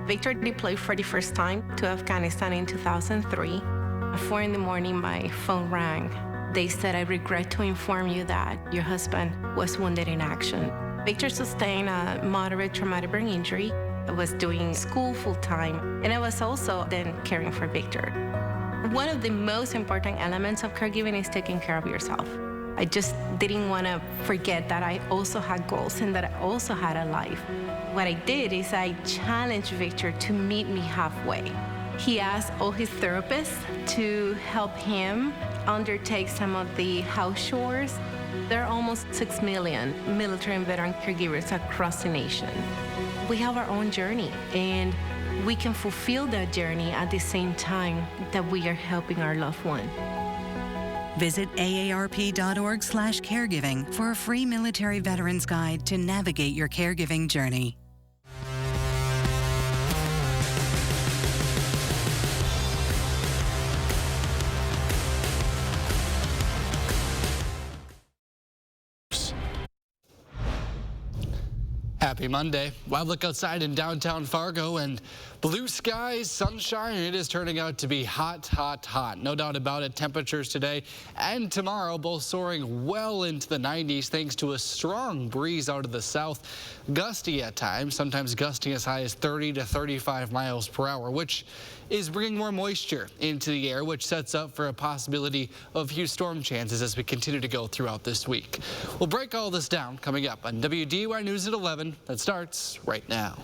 Victor deployed for the first time to Afghanistan in 2003. At 4 in the morning, my phone rang. They said, "I regret to inform you that your husband was wounded in action." Victor sustained a moderate traumatic brain injury. I was doing school full-time, and I was also then caring for Victor. One of the most important elements of caregiving is taking care of yourself. I just didn't want to forget that I also had goals and that I also had a life. What I did is I challenged Victor to meet me halfway. He asked all his therapists to help him undertake some of the house chores. There are almost 6 million military and veteran caregivers across the nation. We have our own journey, and we can fulfill that journey at the same time that we are helping our loved one. Visit aarp.org/caregiving for a free military veterans guide to navigate your caregiving journey. Happy Monday. Wild look outside in downtown Fargo, and blue skies, sunshine, and it is turning out to be hot, hot, hot. No doubt about it. Temperatures today and tomorrow both soaring well into the 90s thanks to a strong breeze out of the south. Gusty at times, sometimes gusting as high as 30 to 35 miles per hour, which is bringing more moisture into the air, which sets up for a possibility of huge storm chances as we continue to go throughout this week. We'll break all this down coming up on WDAY News at 11. That starts right now.